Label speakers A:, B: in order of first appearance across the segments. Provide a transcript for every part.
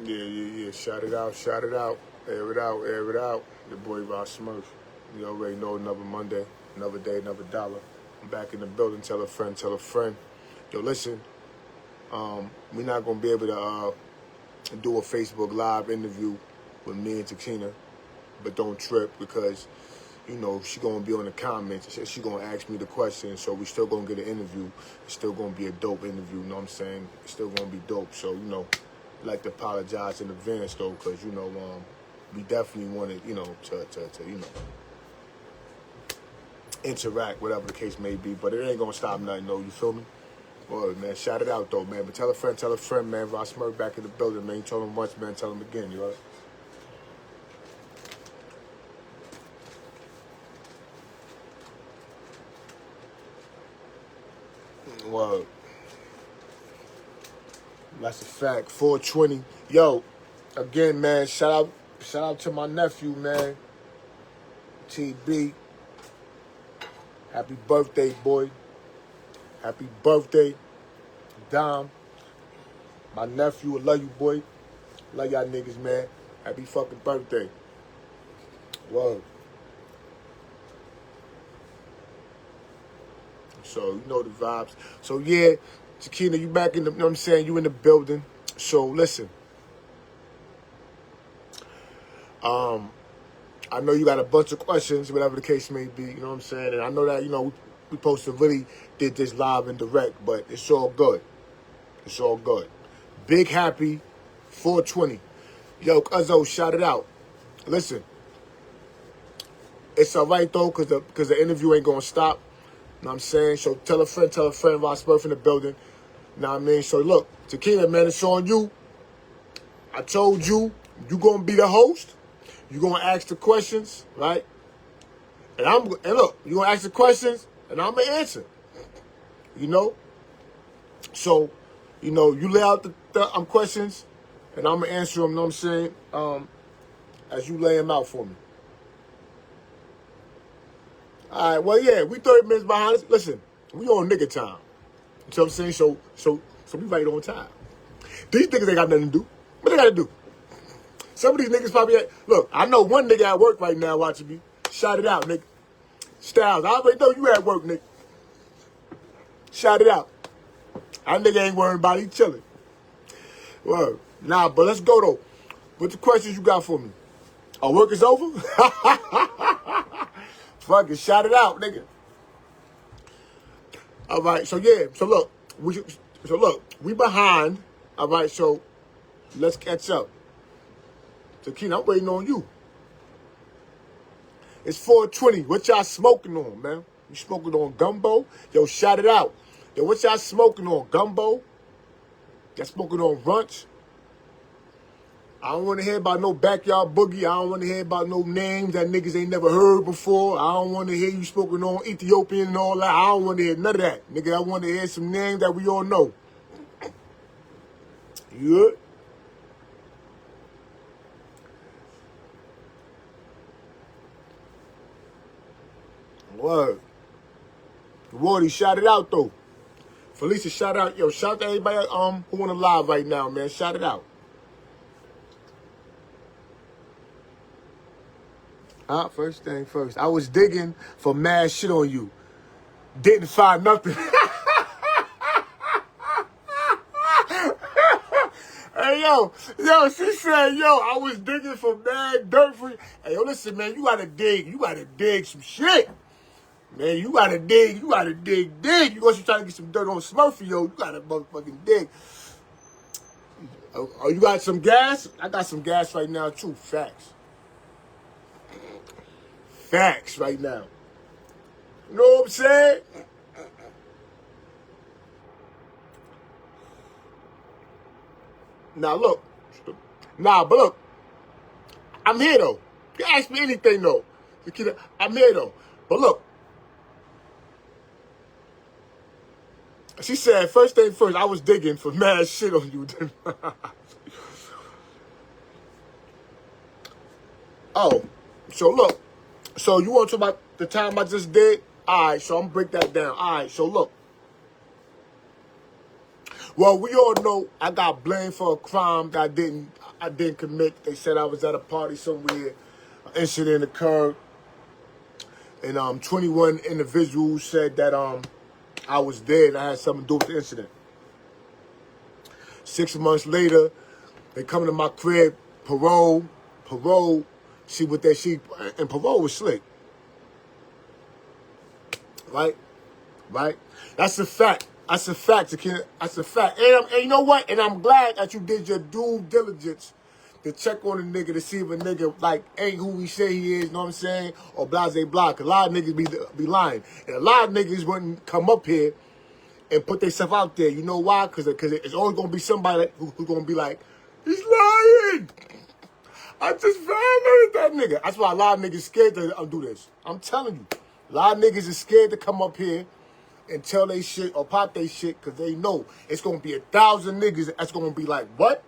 A: Yeah. Shout it out, shout it out. Air it out, air it out. Your boy Rah Smurf. You already know, another Monday, another day, another dollar. I'm back in the building. Tell a friend, tell a friend. Yo, listen, we're not going to be able to do a Facebook Live interview with me and Jakina, but don't trip because, you know, she going to be on the comments. She going to ask me the questions, so we still going to get an interview. It's still going to be a dope interview, you know what I'm saying? It's still going to be dope, so, you know, I'd like to apologize in advance, though, because, you know, we definitely wanted, you know, to you know, interact, whatever the case may be, but it ain't going to stop nothing, though, you feel me? Boy, man, shout it out, though, man. But tell a friend, man. Rah Smurf back in the building, man. You told him once, man. Tell him again, you heard? Well, that's a fact. 420. Yo, again, man, shout out to my nephew, man. TB. Happy birthday, boy. Happy birthday, Dom. My nephew, I love you, boy. Love y'all niggas, man. Happy fucking birthday. Whoa. So, you know the vibes. So, yeah, Jakina, you back in the, you know what I'm saying? You in the building. So, listen. I know you got a bunch of questions, whatever the case may be, you know what I'm saying? And I know that, you know, we supposed to really did this live and direct, but it's all good. It's all good. Big happy 420. Yo, Cuzzo, shout it out. Listen, it's all right, though, because the interview ain't going to stop. You know what I'm saying? So tell a friend, Rah Smurf in the building. You know what I mean? So look, Jakina, man, it's on you. I told you, you going to be the host. You going to ask the questions, right? And look, you going to ask the questions, and I'm going to answer. You know? So, you know, you lay out the questions, and I'm going to answer them, you know what I'm saying? As you lay them out for me. All right, well, yeah, we 30 minutes behind us. Listen, we on nigga time. You know what I'm saying? So we right on time. These niggas ain't got nothing to do. What they got to do? Some of these niggas probably, look, I know one nigga at work right now watching me. Shout it out, nigga. Styles, I already know you at work, nigga. Shout it out. That nigga ain't worrying about it. He chilling. Well, nah, but let's go, though. What the questions you got for me? Our work is over? Fucking shout it out, nigga. All right, so yeah, so look, we behind. All right, so let's catch up. Jakina, I'm waiting on you. It's 420. What y'all smoking on, man? You smoking on gumbo? Yo, shout it out. Yo, what y'all smoking on? Gumbo? Y'all smoking on brunch? I don't want to hear about no backyard boogie. I don't want to hear about no names that niggas ain't never heard before. I don't want to hear you smoking on Ethiopian and all that. I don't want to hear none of that. Nigga, I want to hear some names that we all know. You good? Word. Wardy, shout it out, though. Felicia, shout out. Yo, shout out to everybody who on the live right now, man. Shout it out. First thing first. I was digging for mad shit on you. Didn't find nothing. Hey, yo, she said, yo, I was digging for mad dirt for you. Hey, yo, listen, man, you gotta dig some shit. Man, you gotta dig. You gonna try to get some dirt on Smurfy, yo. You gotta motherfucking dig. Oh, you got some gas? I got some gas right now, too. Facts. Facts right now. You know what I'm saying? But look, I'm here, though. You ask me anything, though. I'm here, though. But look, she said, first thing first, I was digging for mad shit on you. Oh, so look. So you want to talk about the time I just did? All right, so I'm going to break that down. All right, so look. Well, we all know I got blamed for a crime that I didn't I didn't commit. They said I was at a party somewhere. An incident occurred. And 21 individuals said that I was there and I had something to do with the incident. 6 months later, they come to my crib, parole, see what they see, and parole was slick. Right? That's a fact. That's a fact, Jakina. That's a fact. And you know what? And I'm glad that you did your due diligence to check on a nigga to see if a nigga, like, ain't who we say he is, you know what I'm saying? Or blase blah. Cause a lot of niggas be lying. And a lot of niggas wouldn't come up here and put themselves out there. You know why? Cause it's always gonna be somebody who's gonna be like, he's lying. I just violated that nigga. That's why a lot of niggas scared to do this. I'm telling you. A lot of niggas is scared to come up here and tell they shit or pop they shit because they know it's going to be 1,000 niggas that's going to be like, what?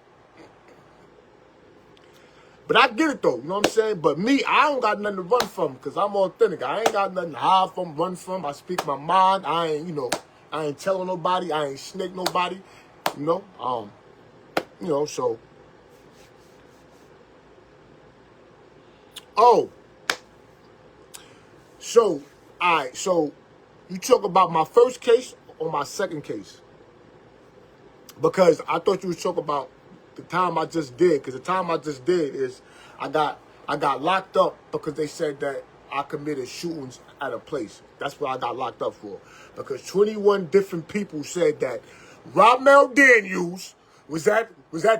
A: But I get it though, you know what I'm saying? But me, I don't got nothing to run from because I'm authentic. I ain't got nothing to hide from, run from. I speak my mind. I ain't telling nobody. I ain't snake nobody, so. Oh. So, all right, so you talk about my first case or my second case? Because I thought you was talking about the time I just did. Because the time I just did is I got locked up because they said that I committed shootings at a place. That's what I got locked up for. Because 21 different people said that Ramel Daniels was at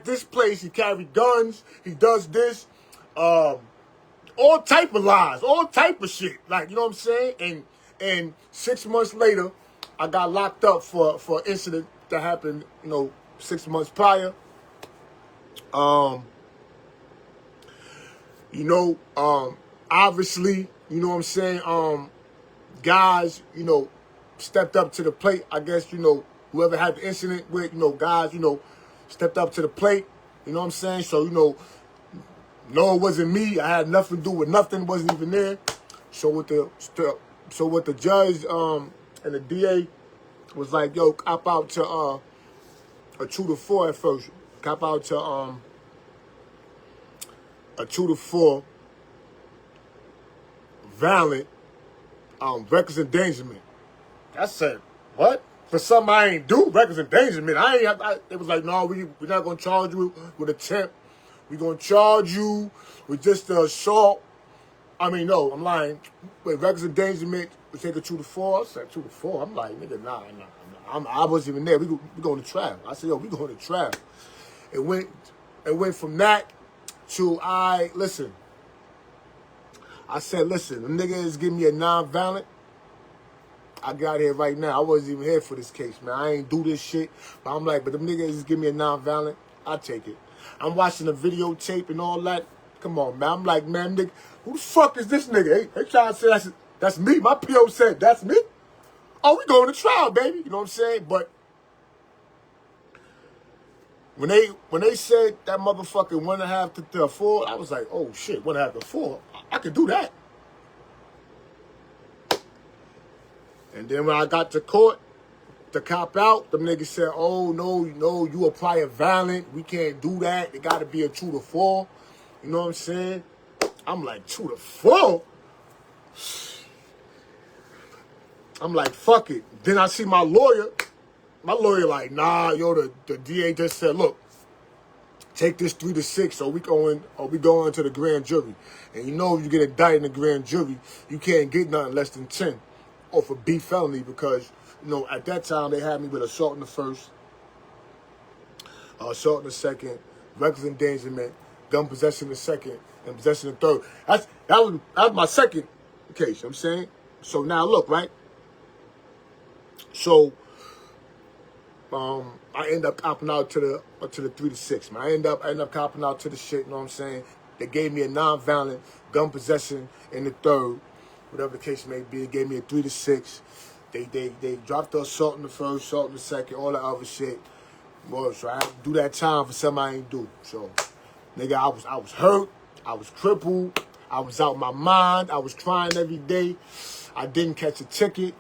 A: this place. He carried guns. He does this. All type of lies, all type of shit. Like, you know what I'm saying? And 6 months later, I got locked up for an incident that happened, 6 months prior. Obviously, you know what I'm saying? Guys, stepped up to the plate. I guess, whoever had the incident with, guys, stepped up to the plate. You know what I'm saying? So, no, it wasn't me. I had nothing to do with nothing. Wasn't even there. So what the judge and the DA was like, yo, cop out to a 2 to 4 at first. Cop out to a 2 to 4 violent reckless endangerment. I said, what? For something I ain't do, reckless endangerment. It was like, no, we're not gonna charge you with attempt. We're going to charge you with just the assault. I mean, no, I'm lying. With reckless endangerment, we take a 2 to 4. I said 2 to 4. I'm like, nigga, nah. I wasn't even there. We going to trial. I said, yo, we going to trial. It went from that to, listen. I said, listen, the nigga is giving me a non-violent. I got here right now. I wasn't even here for this case, man. I ain't do this shit. But I'm like, but the nigga is giving me a non-violent. I take it. I'm watching the videotape and all that. Come on, man. I'm like, man, nigga, who the fuck is this nigga? They trying to say that's me. My PO said, that's me. Oh, we going to trial, baby. You know what I'm saying? But when they said that motherfucking 1.5 to 4, I was like, oh shit, 1.5 to 4. I could do that. And then when I got to court to cop out, them niggas said, oh, no, you a prior violent. We can't do that. It got to be a 2 to 4. You know what I'm saying? I'm like, 2 to 4? I'm like, fuck it. Then I see my lawyer. My lawyer like, nah, yo, the DA just said, look, take this 3 to 6 or we going to the grand jury. And if you get indicted in the grand jury, you can't get nothing less than 10 off a B felony because, at that time, they had me with assault in the first, assault in the second, reckless endangerment, gun possession in the second, and possession in the third. That was my second case, you know what I'm saying? So now look, right? So, I end up copping out to the 3 to 6, man. I end up copping out to the shit, you know what I'm saying? They gave me a non-violent gun possession in the third, whatever the case may be. It gave me a 3 to 6. They dropped the assault in the first, assault in the second, all that other shit. Boy, so I had to do that time for something I ain't do. So, nigga, I was hurt. I was crippled. I was out my mind. I was crying every day. I didn't catch a ticket.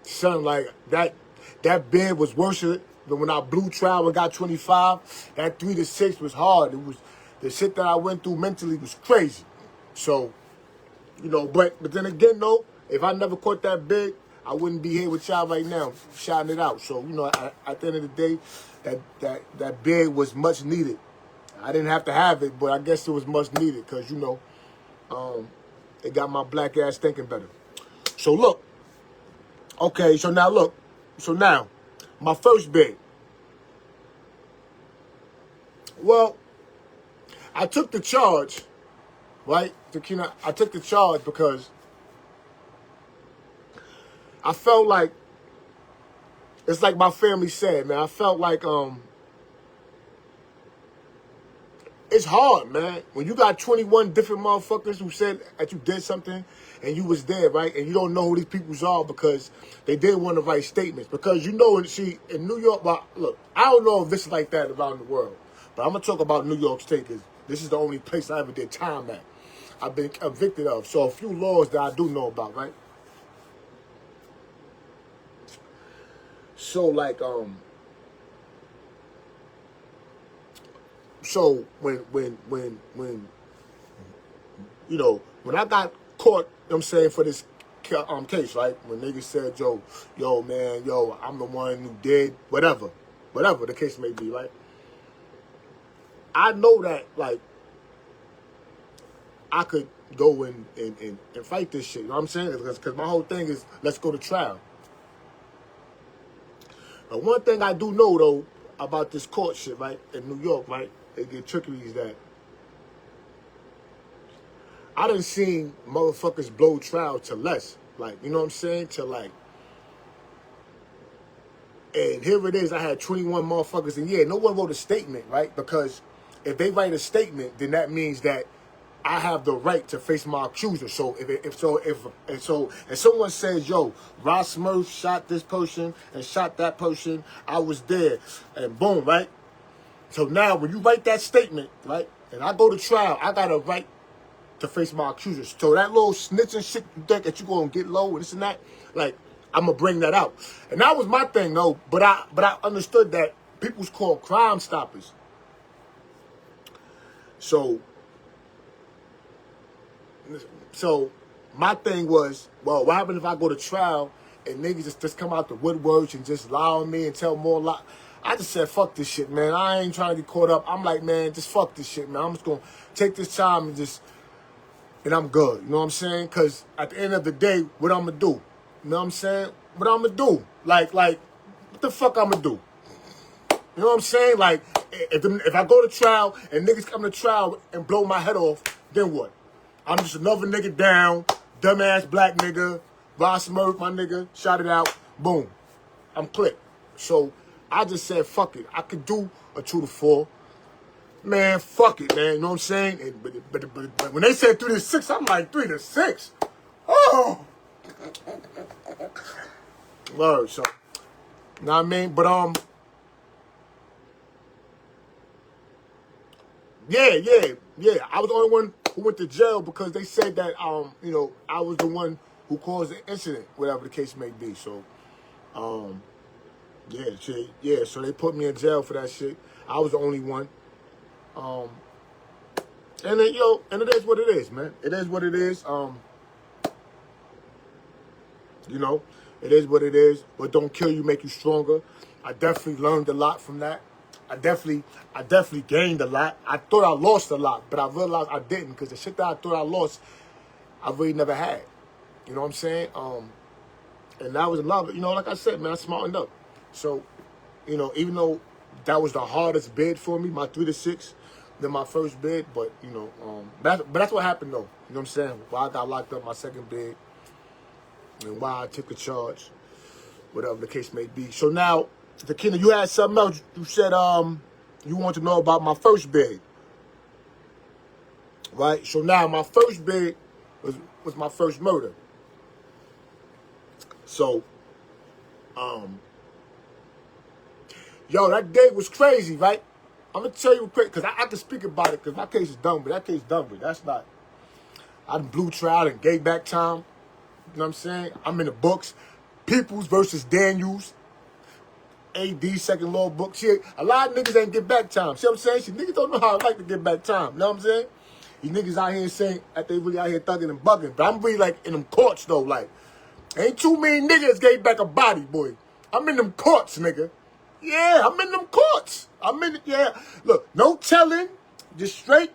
A: Something like that bed was worse But when I blew trial and got 25, that 3 to 6 was hard. It was the shit that I went through mentally was crazy. So, you know, but then again though, if I never caught that big, I wouldn't be here with y'all right now, shouting it out. So, you know, at the end of the day, that big was much needed. I didn't have to have it, but I guess it was much needed because, you know, it got my black ass thinking better. So look, okay, so now look, my first bid. Well, I took the charge, right, Jakina? I took the charge because I felt like, it's like my family said, man, I felt like, it's hard, man. When you got 21 different motherfuckers who said that you did something and you was there, right? And you don't know who these people are because they didn't want to write statements. Because you know, see, in New York, well, look, I don't know if this is like that around the world, but I'm going to talk about New York State because this is the only place I ever did time at. I've been convicted of. So a few laws that I do know about, right? So, like, so when you know, when I got caught, you know what I'm saying, for this case, right? When niggas said, yo, man, I'm the one who did whatever the case may be, right? I know that, like, I could go and fight this shit, you know what I'm saying? Because my whole thing is, let's go to trial. But one thing I do know, though, about this court shit, right, in New York, right, they get trickery is that I done seen motherfuckers blow trial to less. Like, you know what I'm saying? To like, and here it is, I had 21 motherfuckers, and yeah, no one wrote a statement, right? Because if they write a statement, then that means that I have the right to face my accuser. So if someone says, yo, Rah Smurf shot this person and shot that person, I was there, and boom, right? So now when you write that statement, right, and I go to trial, I got a right to face my accusers. So that little snitching shit you think that you gonna get low and this and that, like, I'm gonna bring that out. And that was my thing though, but I understood that people's called Crime Stoppers. So my thing was, well, what happens if I go to trial and niggas just come out the woodworks and just lie on me and tell more lies? I just said, fuck this shit, man. I ain't trying to get caught up. I'm like, man, just fuck this shit, man. I'm just gonna take this time and I'm good. You know what I'm saying? Because at the end of the day, what I'm gonna do? You know what I'm saying? What I'm gonna do? Like, what the fuck I'm gonna do? You know what I'm saying? Like, if I go to trial and niggas come to trial and blow my head off, then what? I'm just another nigga down, dumbass black nigga, Rah Smurf, my nigga, shot it out, boom. I'm clipped. So I just said, fuck it. I could do a 2 to 4. Man, fuck it, man. You know what I'm saying? And, but when they said 3 to 6, I'm like, 3 to 6? Oh! Word, so. You know what I mean? But, yeah. I was the only one who went to jail because they said that, you know, I was the one who caused the incident, whatever the case may be. So, yeah, so they put me in jail for that shit. I was the only one. And then, and it is what it is, man. It is what it is. You know, it is what it is. What don't kill you make you stronger. I definitely learned a lot from that. I definitely gained a lot. I thought I lost a lot, but I realized I didn't, because the shit that I thought I lost, I really never had. You know what I'm saying? And that was a lot of it. You know, like I said, man, I smartened up. So, you know, even though that was the hardest bid for me, my 3 to 6, than my first bid, but, you know, but that's what happened, though. You know what I'm saying? Why I got locked up my second bid, and why I took a charge, whatever the case may be. So now, Jakina, you had something else. You said you want to know about my first bid, right? So now my first bid was my first murder. So, yo, that day was crazy, right? I'm gonna tell you quick, because I can speak about it, because my case is done, but that case is done, but that's not. I done blew trial and gave back time. You know what I'm saying? I'm in the books. Peoples versus Daniels. AD second law book. Shit, a lot of niggas ain't get back time. See what I'm saying? Shit, niggas don't know how I like to get back time. You know what I'm saying? These niggas out here saying that they really out here thugging and bugging. But I'm really like in them courts though. Like, ain't too many niggas gave back a body, boy. I'm in them courts, nigga. Yeah, I'm in them courts. I'm in it, yeah. Look, no telling. Just straight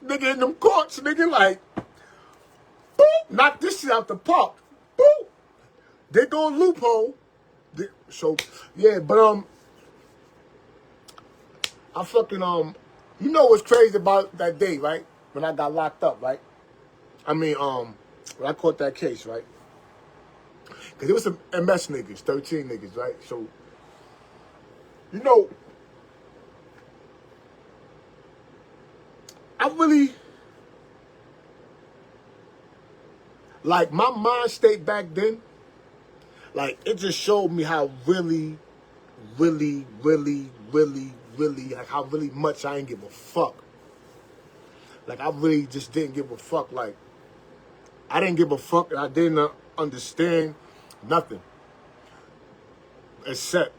A: nigga in them courts, nigga, like, boop, knock this shit out the park. Boop. They go loophole. So, yeah, but, I fucking, you know what's crazy about that day, right? When I got locked up, right? I mean, when I caught that case, right? Because it was some MS niggas, 13 niggas, right? So, you know, I really, like, my mind state back then, like, it just showed me how really, like, how really much I ain't give a fuck. Like, I really just didn't give a fuck. Like, I didn't give a fuck and I didn't understand nothing except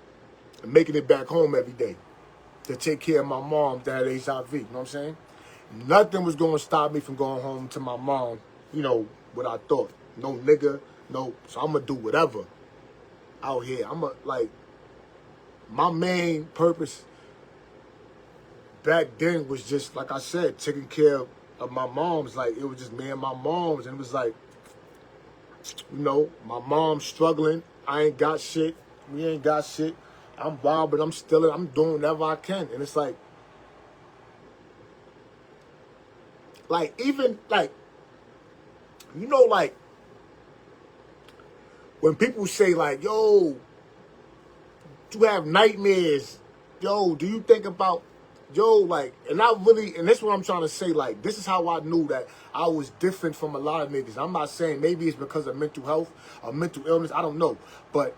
A: making it back home every day to take care of my mom that had HIV. You know what I'm saying? Nothing was going to stop me from going home to my mom, you know, what I thought. No nigga, no. So I'm going to do whatever out here. like, my main purpose back then was just, like I said, taking care of my moms. Like, it was just me and my moms. And it was like, you know, my mom's struggling. I ain't got shit. We ain't got shit. I'm wild, but I'm doing whatever I can. And it's like even, like, you know, like, when people say, like, yo, you have nightmares, yo, do you think about, yo, like, and this is what I'm trying to say, like, this is how I knew that I was different from a lot of niggas. I'm not saying maybe it's because of mental health or mental illness, I don't know, but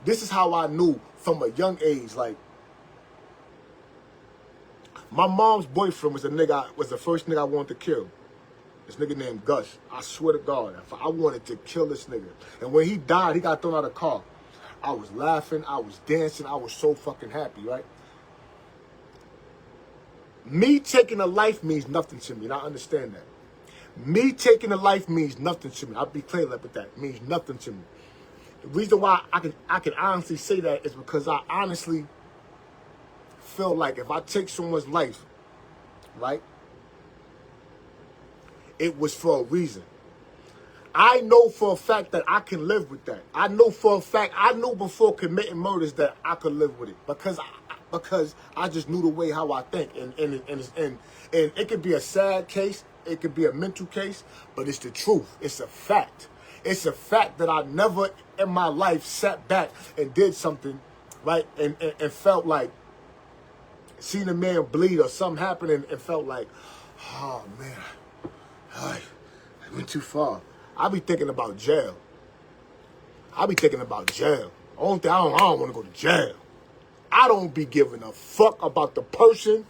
A: this is how I knew from a young age, like, my mom's boyfriend was the first nigga I wanted to kill. This nigga named Gus. I swear to God, I wanted to kill this nigga. And when he died, he got thrown out of the car. I was laughing, I was dancing, I was so fucking happy, right? Me taking a life means nothing to me, and I understand that. Me taking a life means nothing to me. I'll be clear with that. It means nothing to me. The reason why I can honestly say that is because I honestly feel like if I take someone's life, right, it was for a reason. I know for a fact that I can live with that. I know for a fact, I knew before committing murders that I could live with it because I just knew the way how I think. And it could be a sad case, it could be a mental case, but it's the truth. It's a fact. It's a fact that I never in my life sat back and did something, right, and felt like, seen a man bleed or something happen and felt like, oh man, I went too far. I be thinking about jail. I don't want to go to jail. I don't be giving a fuck about the person,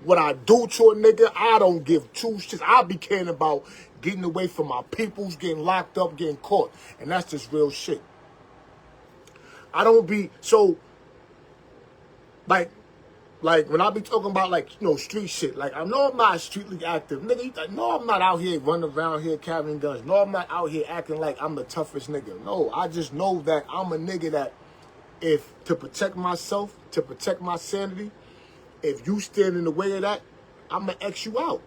A: what I do to a nigga. I don't give two shits. I be caring about getting away from my peoples, getting locked up, getting caught. And that's just real shit. I don't be, so, like when I be talking about, like, you know, street shit, like, I know I'm not streetly active. Nigga, no, I'm not out here running around here carrying guns. No, I'm not out here acting like I'm the toughest nigga. No, I just know that I'm a nigga that if, to protect myself, to protect my sanity, if you stand in the way of that, I'm going to X you out.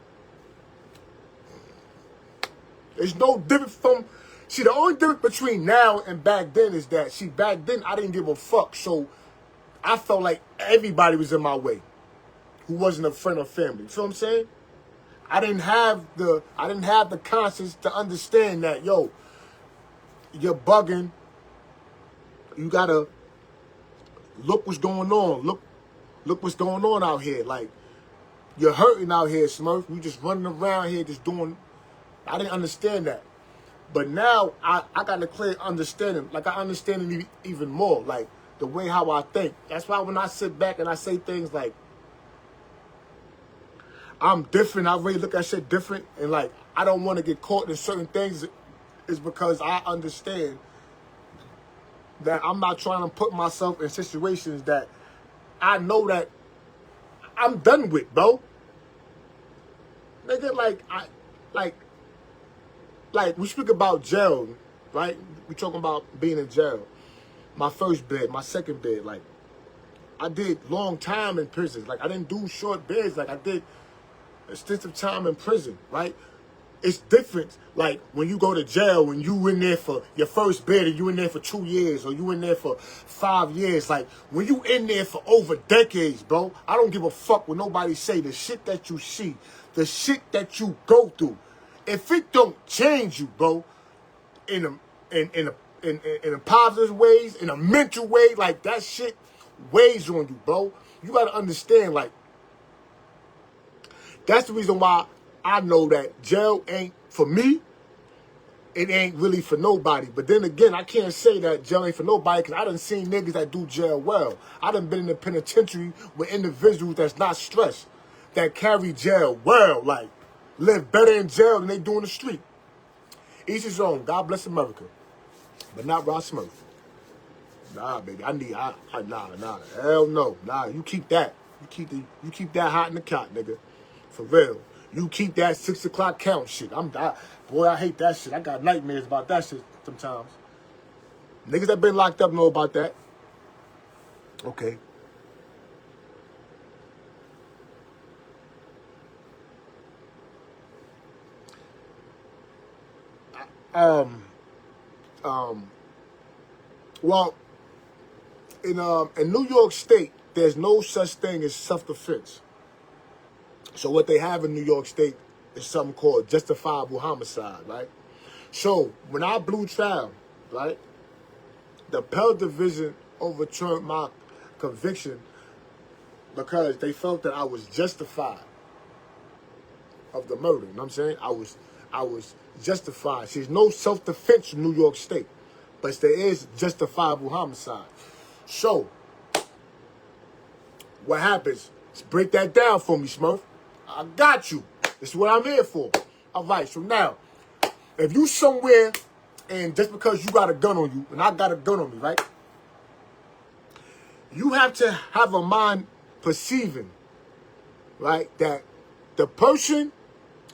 A: There's no difference from, see, the only difference between now and back then is that, see, back then I didn't give a fuck, so I felt like everybody was in my way who wasn't a friend or family. You feel what I'm saying? I didn't have the conscience to understand that, yo, you're bugging. You gotta look what's going on. Look what's going on out here. Like, you're hurting out here, Smurf. You just running around here just doing. I didn't understand that. But now I got a clear understanding. Like, I understand it even more. Like, the way how I think. That's why when I sit back and I say things like, I'm different, I really look at shit different, and like, I don't want to get caught in certain things, is because I understand that I'm not trying to put myself in situations that I know that I'm done with, bro. Nigga, like we speak about jail, right? We talking about being in jail. My first bid, my second bid, like I did long time in prison. Like I didn't do short bids. Like I did extensive time in prison, right? It's different, like, when you go to jail, when you in there for your first bid, and you in there for 2 years, or you in there for 5 years. Like, when you in there for over decades, bro, I don't give a fuck what nobody say. The shit that you see, the shit that you go through, if it don't change you, bro, in a positive ways, in a mental way, like, that shit weighs on you, bro. You gotta understand, like, that's the reason why I know that jail ain't for me. It ain't really for nobody. But then again, I can't say that jail ain't for nobody because I done seen niggas that do jail well. I done been in the penitentiary with individuals that's not stressed, that carry jail well, like live better in jail than they do in the street. Each his own. God bless America. But not Rah Smurf. Nah, baby. Nah. Hell no. Nah, you keep that. You keep that hot in the cot, nigga. For real. You keep that 6 o'clock count shit. Boy, I hate that shit. I got nightmares about that shit sometimes. Niggas that been locked up know about that. Okay. Well, in New York State, there's no such thing as self-defense. So what they have in New York State is something called justifiable homicide, right? So when I blew trial, right, the appellate division overturned my conviction because they felt that I was justified of the murder. You know what I'm saying? I was justified. There's no self-defense in New York State, but there is justifiable homicide. So what happens? Let's break that down for me, Smurf. I got you. This is what I'm here for. All right, so now, if you somewhere and just because you got a gun on you and I got a gun on me, right? You have to have a mind perceiving, right, that the person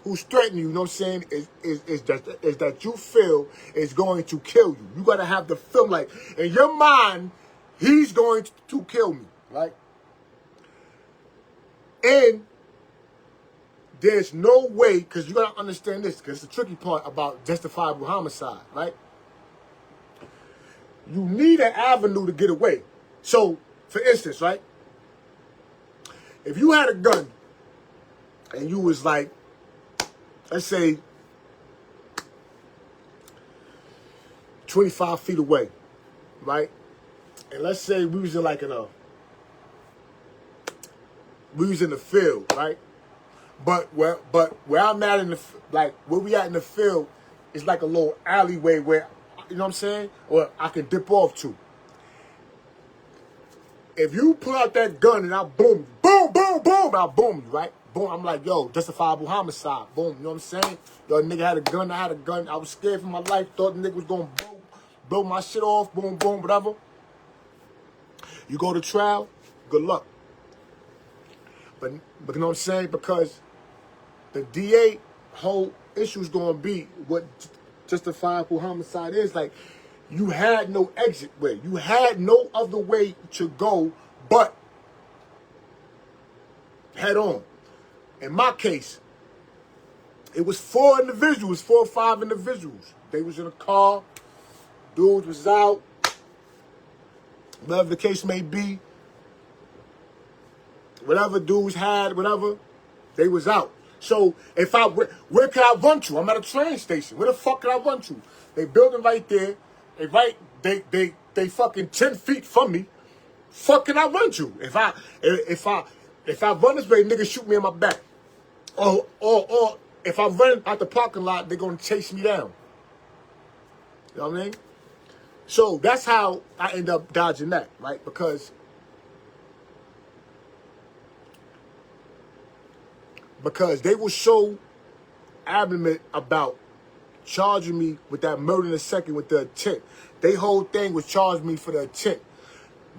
A: who's threatening you, you know what I'm saying, is that you feel is going to kill you. You got to have the feeling like, in your mind, he's going to kill me, right? And there's no way, because you got to understand this, because it's the tricky part about justifiable homicide, right? You need an avenue to get away. So, for instance, right? If you had a gun and you was like, let's say, 25 feet away, right? And let's say we was in the field, right? But where I'm at in the, like, where we at in the field is like a little alleyway where, you know what I'm saying? Or I can dip off to. If you pull out that gun and I boom, boom, boom, boom, I boom you, right? Boom, I'm like, yo, justifiable homicide. Boom, you know what I'm saying? Yo, nigga had a gun, I had a gun. I was scared for my life, thought the nigga was going to blow my shit off, boom, boom, whatever. You go to trial, good luck. But you know what I'm saying? Because the DA whole issue is going to be what justifiable homicide is. Like, you had no exit way. You had no other way to go but head on. In my case, it was 4 or 5 individuals. They was in a car. Dudes was out. Whatever the case may be. Whatever dudes had, whatever, they was out. So where can I run to? I'm at a train station. Where the fuck can I run to? They building right there. They fucking 10 feet from me. Fuck can I run to? If I run this way, niggas shoot me in my back. Or if I run out the parking lot, they're gonna chase me down. You know what I mean? So that's how I end up dodging that, right? Because they were so adamant about charging me with that murder in the second with the intent. They whole thing was charging me for the intent.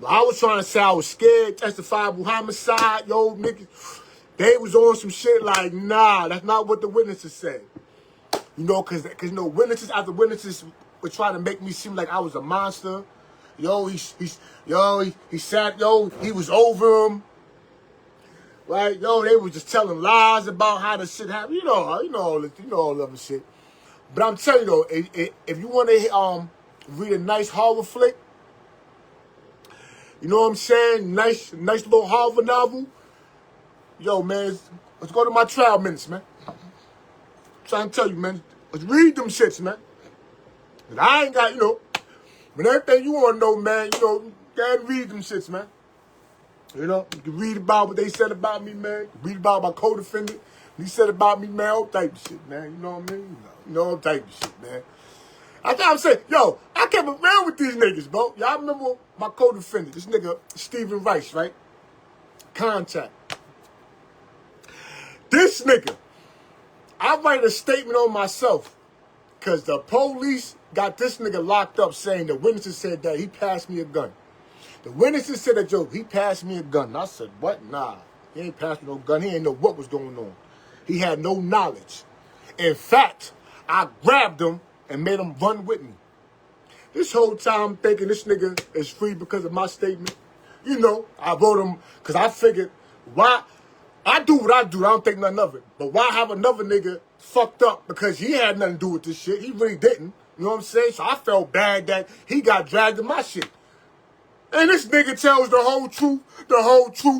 A: I was trying to say I was scared, justifiable homicide, yo, niggas. They was on some shit like, nah, that's not what the witnesses said. You know, cause you know, witnesses after witnesses were trying to make me seem like I was a monster. Yo, he sat, yo, he was over him. Right? Yo, they was just telling lies about how the shit happened. You know all of the shit. But I'm telling you though, if you want to read a nice horror flick, you know what I'm saying? Nice little horror novel. Yo, man, let's go to my trial minutes, man. I'm trying to tell you, man. Let's read them shits, man. And I ain't got, you know, but everything you want to know, man, you know, you gotta read them shits, man. You know, you can read about what they said about me, man. You can read about my co-defendant. He said about me, man, all type of shit, man. You know what I mean? You know all type of shit, man. I'm saying, yo, I kept around with these niggas, bro. Y'all remember my co-defendant, this nigga, Stephen Rice, right? Contact. This nigga, I write a statement on myself because the police got this nigga locked up saying the witnesses said that he passed me a gun. The witnesses said that, yo, he passed me a gun. And I said, what? Nah, he ain't passed me no gun. He ain't know what was going on. He had no knowledge. In fact, I grabbed him and made him run with me. This whole time I'm thinking this nigga is free because of my statement. You know, I wrote him because I figured, why? I do what I do. I don't think nothing of it. But why have another nigga fucked up because he had nothing to do with this shit? He really didn't. You know what I'm saying? So I felt bad that he got dragged in my shit. And this nigga tells the whole truth,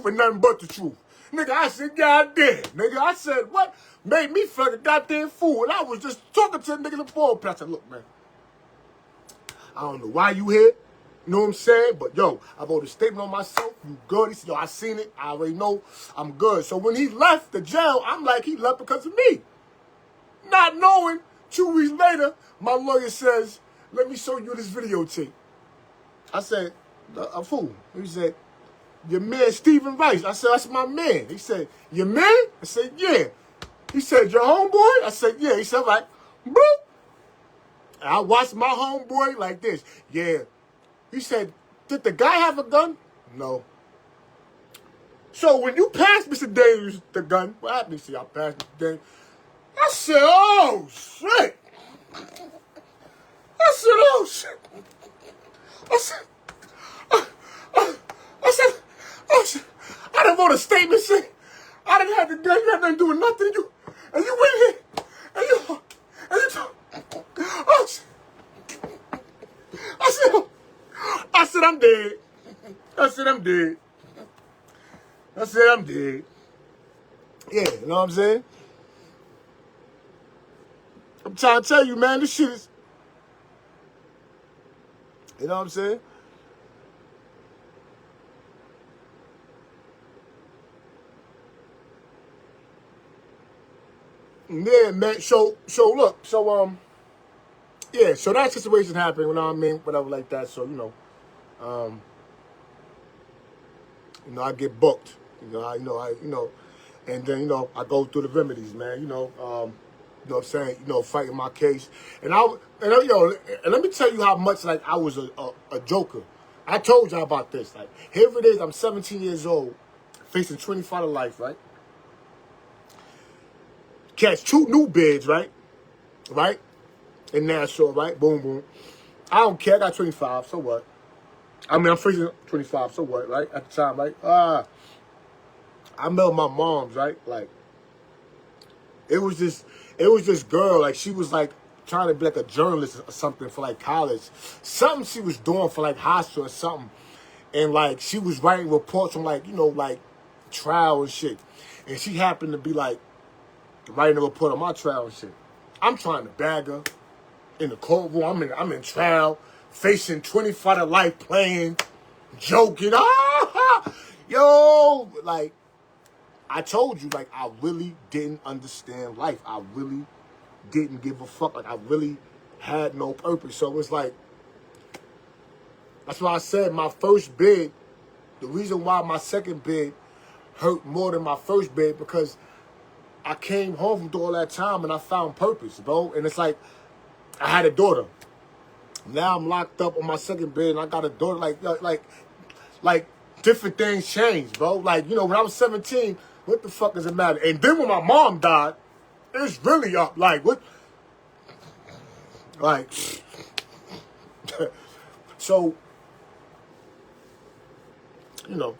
A: and nothing but the truth. Nigga, I said, God damn. Nigga, I said, what? Made me feel like a goddamn fool. And I was just talking to the nigga in the ball. I said, look, man, I don't know why you here. You know what I'm saying? But, yo, I wrote a statement on myself. You good? He said, yo, I seen it. I already know I'm good. So when he left the jail, I'm like, he left because of me. Not knowing, 2 weeks later, my lawyer says, let me show you this videotape. I said, a fool. He said, your man, Stephen Rice. I said, that's my man. He said, your man? I said, yeah. He said, your homeboy? I said, yeah. He said, like, boop. And I watched my homeboy like this. Yeah. He said, did the guy have a gun? No. So when you passed Mr. Daniels the gun, what happened? He said, I passed Mr. Daniels. I said, oh, shit. I said, oh, shit. I said, I done wrote a statement saying, I didn't have the gun, you had nothing to do with nothing. And you went here, and you talk. Oh, shit. I said, I'm dead. I said, I'm dead. I said, I'm dead. Yeah, you know what I'm saying? I'm trying to tell you, man, this shit is, you know what I'm saying? Yeah, man. So look, yeah, so that situation happened, you know what I mean, whatever like that. So, you know, I get booked, and then, I go through the remedies, man, you know what I'm saying, fighting my case. And let me tell you how much, like, I was a joker. I told y'all about this. Like, here it is, I'm 17 years old, facing 25 to life, right? Catch 2 new bids, right? Right? In Nassau, right? Boom, boom. I don't care. I got 25, so what? I mean, I'm facing 25, so what, right? At the time, right? I met my mom's, right? Like, it was this girl, like, she was, like, trying to be, like, a journalist or something for, like, college. Something she was doing for, like, high school or something. And, like, she was writing reports on, like, like, trial and shit. And she happened to be, like, writing a report on my trial and shit. I'm trying to bag her in the courtroom. I'm in trial, facing 25 to life, playing, joking. Yo, like, I told you, like, I really didn't understand life. I really didn't give a fuck. Like, I really had no purpose. So it's like, that's why I said my first bid, the reason why my second bid hurt more than my first bid, because I came home from all that time and I found purpose, bro. And it's like, I had a daughter. Now I'm locked up on my second bed, and I got a daughter. Like different things change, bro. Like, you know, when I was 17, what the fuck does it matter? And then when my mom died, it's really up. Like, what? Like, so, you know,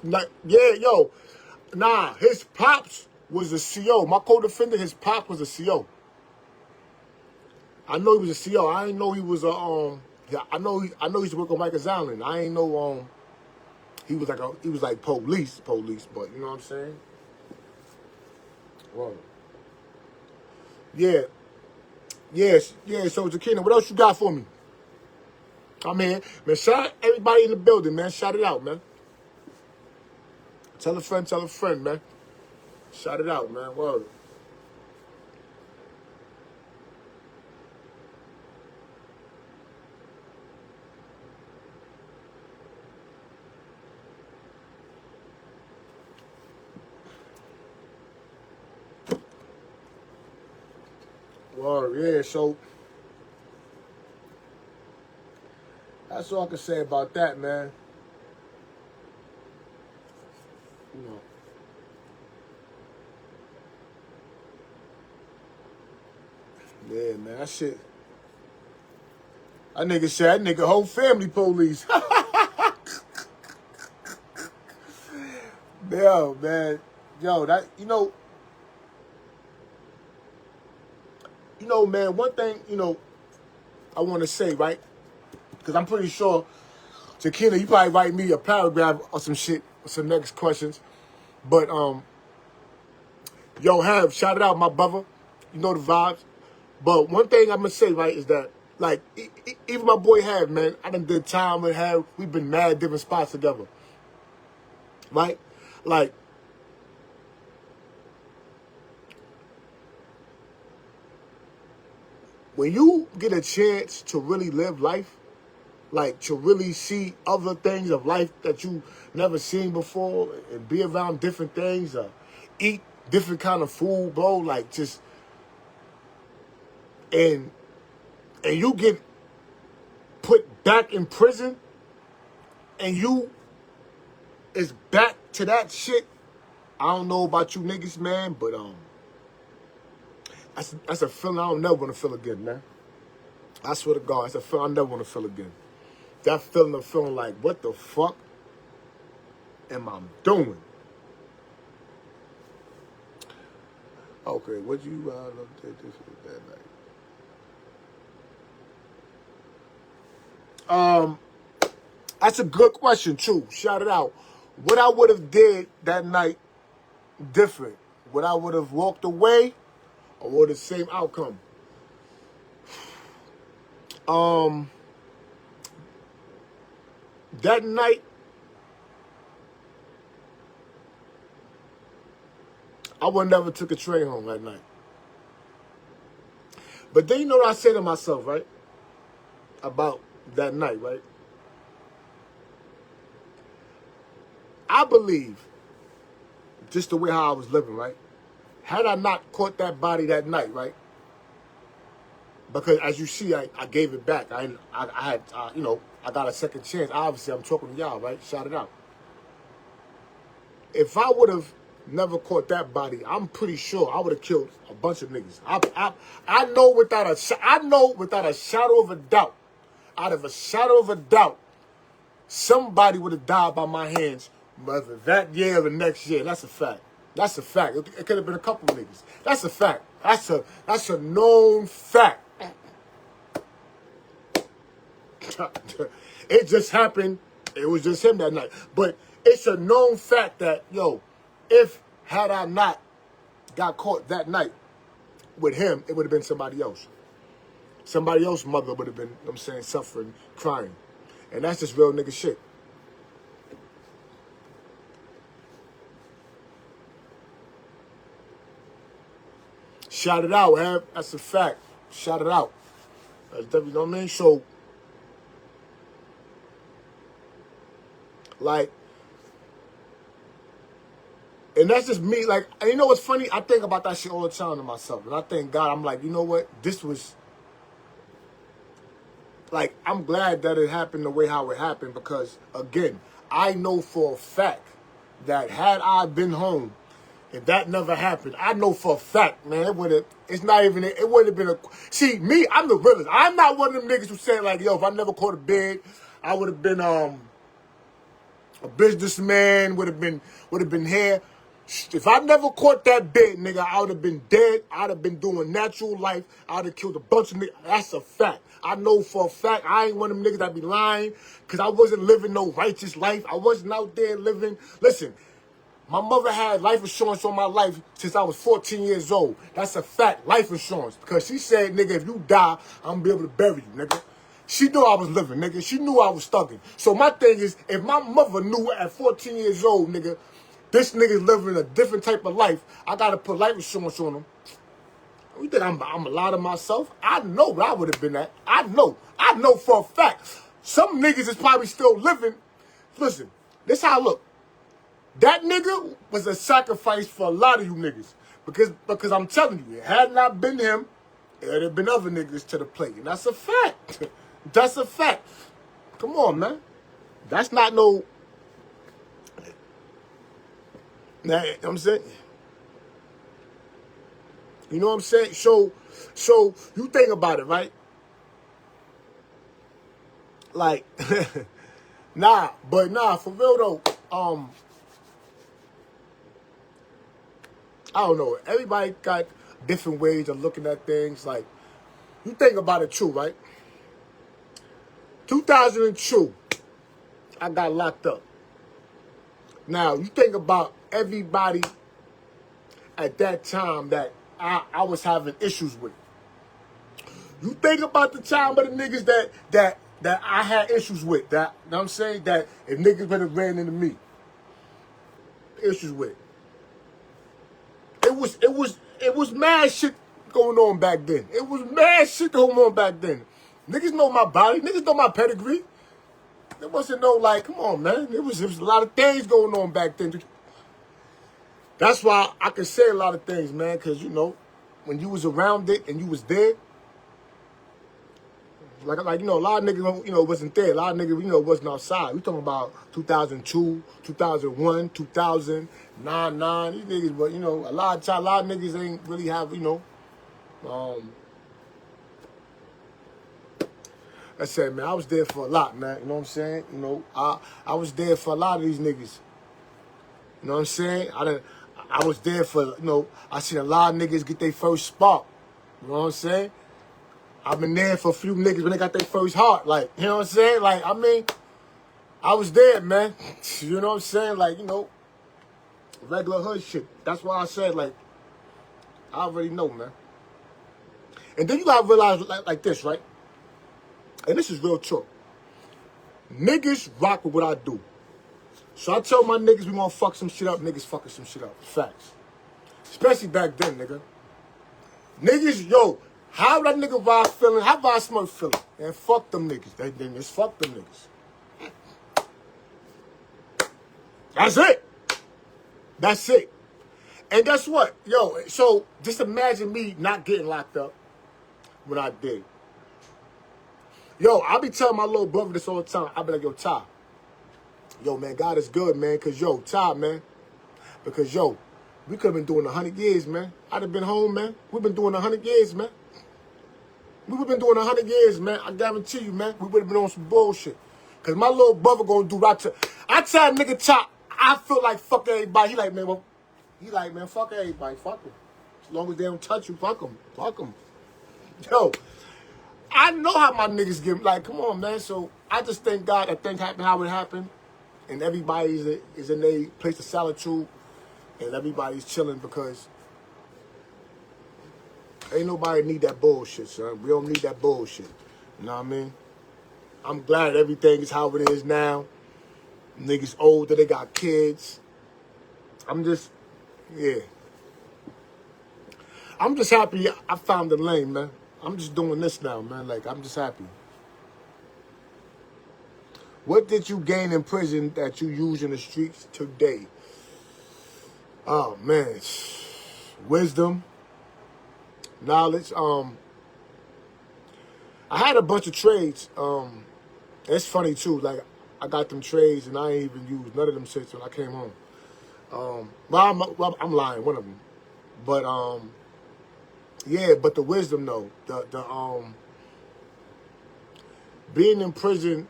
A: like, yeah, yo, nah, his pops was a CO. My co-defendant, his pop was a CO. I know he was a CO. I didn't know he was a yeah, I know he used to work on Rikers Island. I ain't know he was like police, but you know what I'm saying? Well, yeah. Yes, yeah. So Jakina, what else you got for me? I'm here. Man, shout out everybody in the building, man. Shout it out, man. Tell a friend, man. Shout it out, man. Word. Word, yeah. So that's all I can say about that, man. You know. Yeah, man. That shit. That nigga said that nigga whole family police. Yo, man. Yo, that man, one thing, I want to say, right? Because I'm pretty sure, Jakina, you probably write me a paragraph or some shit, or some next questions. But, yo, shout it out, my brother. You know the vibes. But one thing I'm going to say, right, is that, like, even my boy man, I done did time with we've been mad different spots together. Right? Like, when you get a chance to really live life, like to really see other things of life that you never seen before and be around different things, eat different kind of food, bro, like just, and you get put back in prison and you is back to that shit. I don't know about you niggas, man, but that's a feeling I don't never want to feel again, man. I swear to God, that's a feeling I never want to feel again. That feeling of feeling like, what the fuck am I doing? Okay, what you take this for that night? That's a good question too. Shout it out. What I would have did that night different? Would I would have walked away, or would the same outcome? That night, I would never took a train home that night. But then you know what I say to myself, right? About that night, right? I believe, just the way how I was living, right? Had I not caught that body that night, right? Because as you see, I gave it back. I had, I got a second chance. Obviously, I'm talking to y'all, right? Shout it out. If I would have never caught that body, I'm pretty sure I would have killed a bunch of niggas. I know without a shadow of a doubt, out of a shadow of a doubt, somebody would have died by my hands, whether that year or the next year. That's a fact. That's a fact. It could have been a couple of niggas. That's a fact. That's a known fact. It just happened. It was just him that night. But it's a known fact that, if had I not got caught that night with him, it would have been somebody else. Somebody else's mother would have been, suffering, crying. And that's just real nigga shit. Shout it out, Have. That's a fact. Shout it out. That's definitely, you know what I mean? So, like, And that's just me. Like, and you know what's funny? I think about that shit all the time to myself. And I thank God, I'm like, you know what? This was, like, I'm glad that it happened the way how it happened because, again, I know for a fact that had I been home, if that never happened, I know for a fact, man, it would have, it's not even, it would have been a, see, me, I'm the realest. I'm not one of them niggas who say, like, yo, if I never caught a bid, I would have been, a businessman, would have been here. If I never caught that bit, nigga, I would have been dead. I'd have been doing natural life. I'd have killed a bunch of niggas. That's a fact. I know for a fact I ain't one of them niggas that be lying because I wasn't living no righteous life. I wasn't out there living. Listen, my mother had life insurance on my life since I was 14 years old. That's a fact, life insurance. Because she said, nigga, if you die, I'm going to be able to bury you, nigga. She knew I was living, nigga. She knew I was thugging. So my thing is, if my mother knew at 14 years old, nigga, this nigga's living a different type of life, I got to put life insurance on him. You think I'm a lie to myself? I know what I would have been at. I know for a fact. Some niggas is probably still living. Listen, this how I look. That nigga was a sacrifice for a lot of you niggas. Because I'm telling you, it had not been him, it would have been other niggas to the plate. And that's a fact. That's a fact. Come on, man. That's not no... Now, you know what I'm saying? You know what I'm saying? So you think about it, right? Like, nah, for real though, I don't know. Everybody got different ways of looking at things. Like, you think about it too, right? 2002, I got locked up. Now, you think about everybody at that time that I was having issues with. You think about the time of the niggas that I had issues with. That, you know what I'm saying? That if niggas would have ran into me, issues with. It was mad shit going on back then. It was mad shit going on back then. Niggas know my body. Niggas know my pedigree. There wasn't no, like, come on, man. There was a lot of things going on back then. That's why I can say a lot of things, man, because, you know, when you was around it and you was there, like you know, a lot of niggas, you know, wasn't there. A lot of niggas, you know, wasn't outside. We talking about 2002, 2001, 2000, 99. These niggas, but, you know, a lot of niggas ain't really have, you know, I said, man, I was there for a lot, man. You know what I'm saying? You know, I was there for a lot of these niggas. You know what I'm saying? I was there for, you know, I seen a lot of niggas get their first spark. You know what I'm saying? I've been there for a few niggas when they got their first heart. Like, you know what I'm saying? Like, I mean, I was there, man. You know what I'm saying? Like, you know, regular hood shit. That's why I said, like, I already know, man. And then you gotta realize like this, right? And this is real talk. Niggas rock with what I do. So I tell my niggas we gonna fuck some shit up, niggas fucking some shit up. Facts. Especially back then, nigga. Niggas, yo, how that nigga Rah feeling? How Rah Smurf feeling? And fuck them niggas. They just fuck them niggas. That's it. That's it. And guess what? Yo, so just imagine me not getting locked up when I did. Yo, I be telling my little brother this all the time. I be like, yo, Ty. Yo, man, God is good, man. Because, yo, Ty, man. Because, yo, we could have been doing 100 years, man. I'd have been home, man. We've been doing 100 years, man. We would have been doing 100 years, man. I guarantee you, man. We would have been on some bullshit. Because my little brother going to do right. I tell nigga Ty, I feel like fuck everybody. He like, man, well, fuck everybody. Fuck them. As long as they don't touch you, fuck them. Fuck them. Yo, I know how my niggas get, like, come on, man. So I just thank God that thing happened how it happened. And everybody is in a place of solitude. And everybody's chilling because ain't nobody need that bullshit, son. We don't need that bullshit. You know what I mean? I'm glad everything is how it is now. Niggas older, they got kids. I'm just happy I found the lane, man. I'm just doing this now, man. Like, I'm just happy. What did you gain in prison that you use in the streets today? Oh man, wisdom, knowledge. I had a bunch of trades. It's funny too. Like I got them trades and I ain't even used none of them shits when I came home. Well, I'm lying, one of them. But yeah. But the wisdom though, the being in prison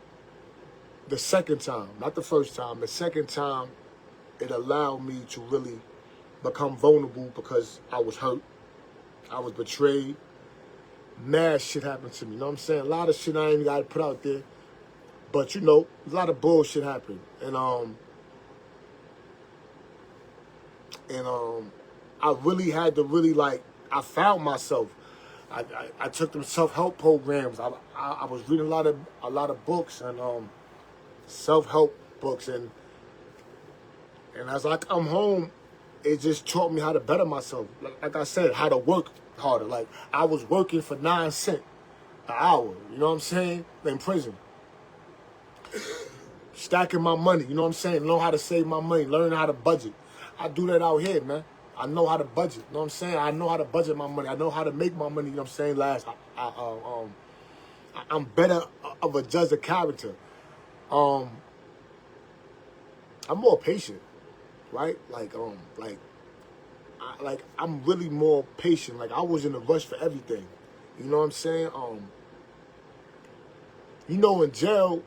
A: the second time, not the first time, the second time, it allowed me to really become vulnerable because I was hurt, I was betrayed. Mad shit happened to me. You know what I'm saying? A lot of shit I ain't even got to put out there. But you know, a lot of bullshit happened. And I really had to really like, I found myself. I took them self-help programs. I was reading a lot of books and self-help books and as I come home, it just taught me how to better myself. Like I said, how to work harder. Like I was working for 9 cents an hour. You know what I'm saying? In prison. Stacking my money, you know what I'm saying? Know how to save my money, learn how to budget. I do that out here, man. I know how to budget, you know what I'm saying? I know how to budget my money. I know how to make my money, you know what I'm saying? I'm better of a judge of character. I'm more patient, right? I'm really more patient. Like I was in a rush for everything. You know what I'm saying? You know, in jail,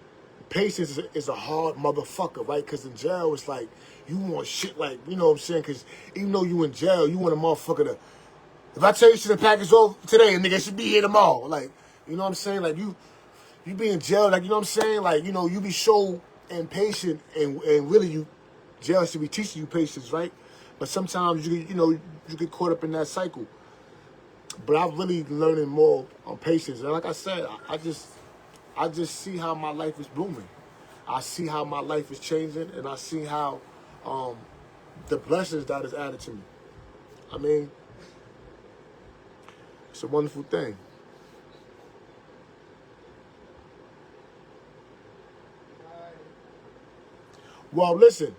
A: patience is a hard motherfucker, right? Because in jail, it's like, you want shit like, you know what I'm saying? Because even though you in jail, you want a motherfucker to, if I tell you shit and package over today, nigga, it should be here tomorrow. Like, you know what I'm saying? Like, you be in jail, like, you know what I'm saying? Like, you know, you be so impatient, and really, jail should be teaching you patience, right? But sometimes, you get caught up in that cycle. But I'm really learning more on patience. And like I said, I just see how my life is blooming. I see how my life is changing, and I see how the blessings that is added to me. I mean, it's a wonderful thing. Well, listen,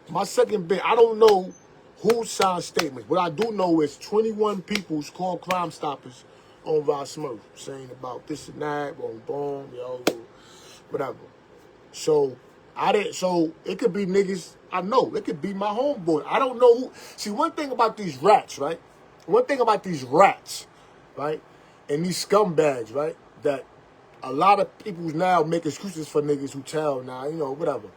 A: my second bit, I don't know who signed statements. What I do know is 21 people called Crime Stoppers on Rah Smurf, saying about this and that, boom, whatever. So it could be niggas I know. It could be my homeboy. I don't know who. See, one thing about these rats, right? One thing about these rats, right? And these scumbags, right? That a lot of people now make excuses for niggas who tell now, whatever.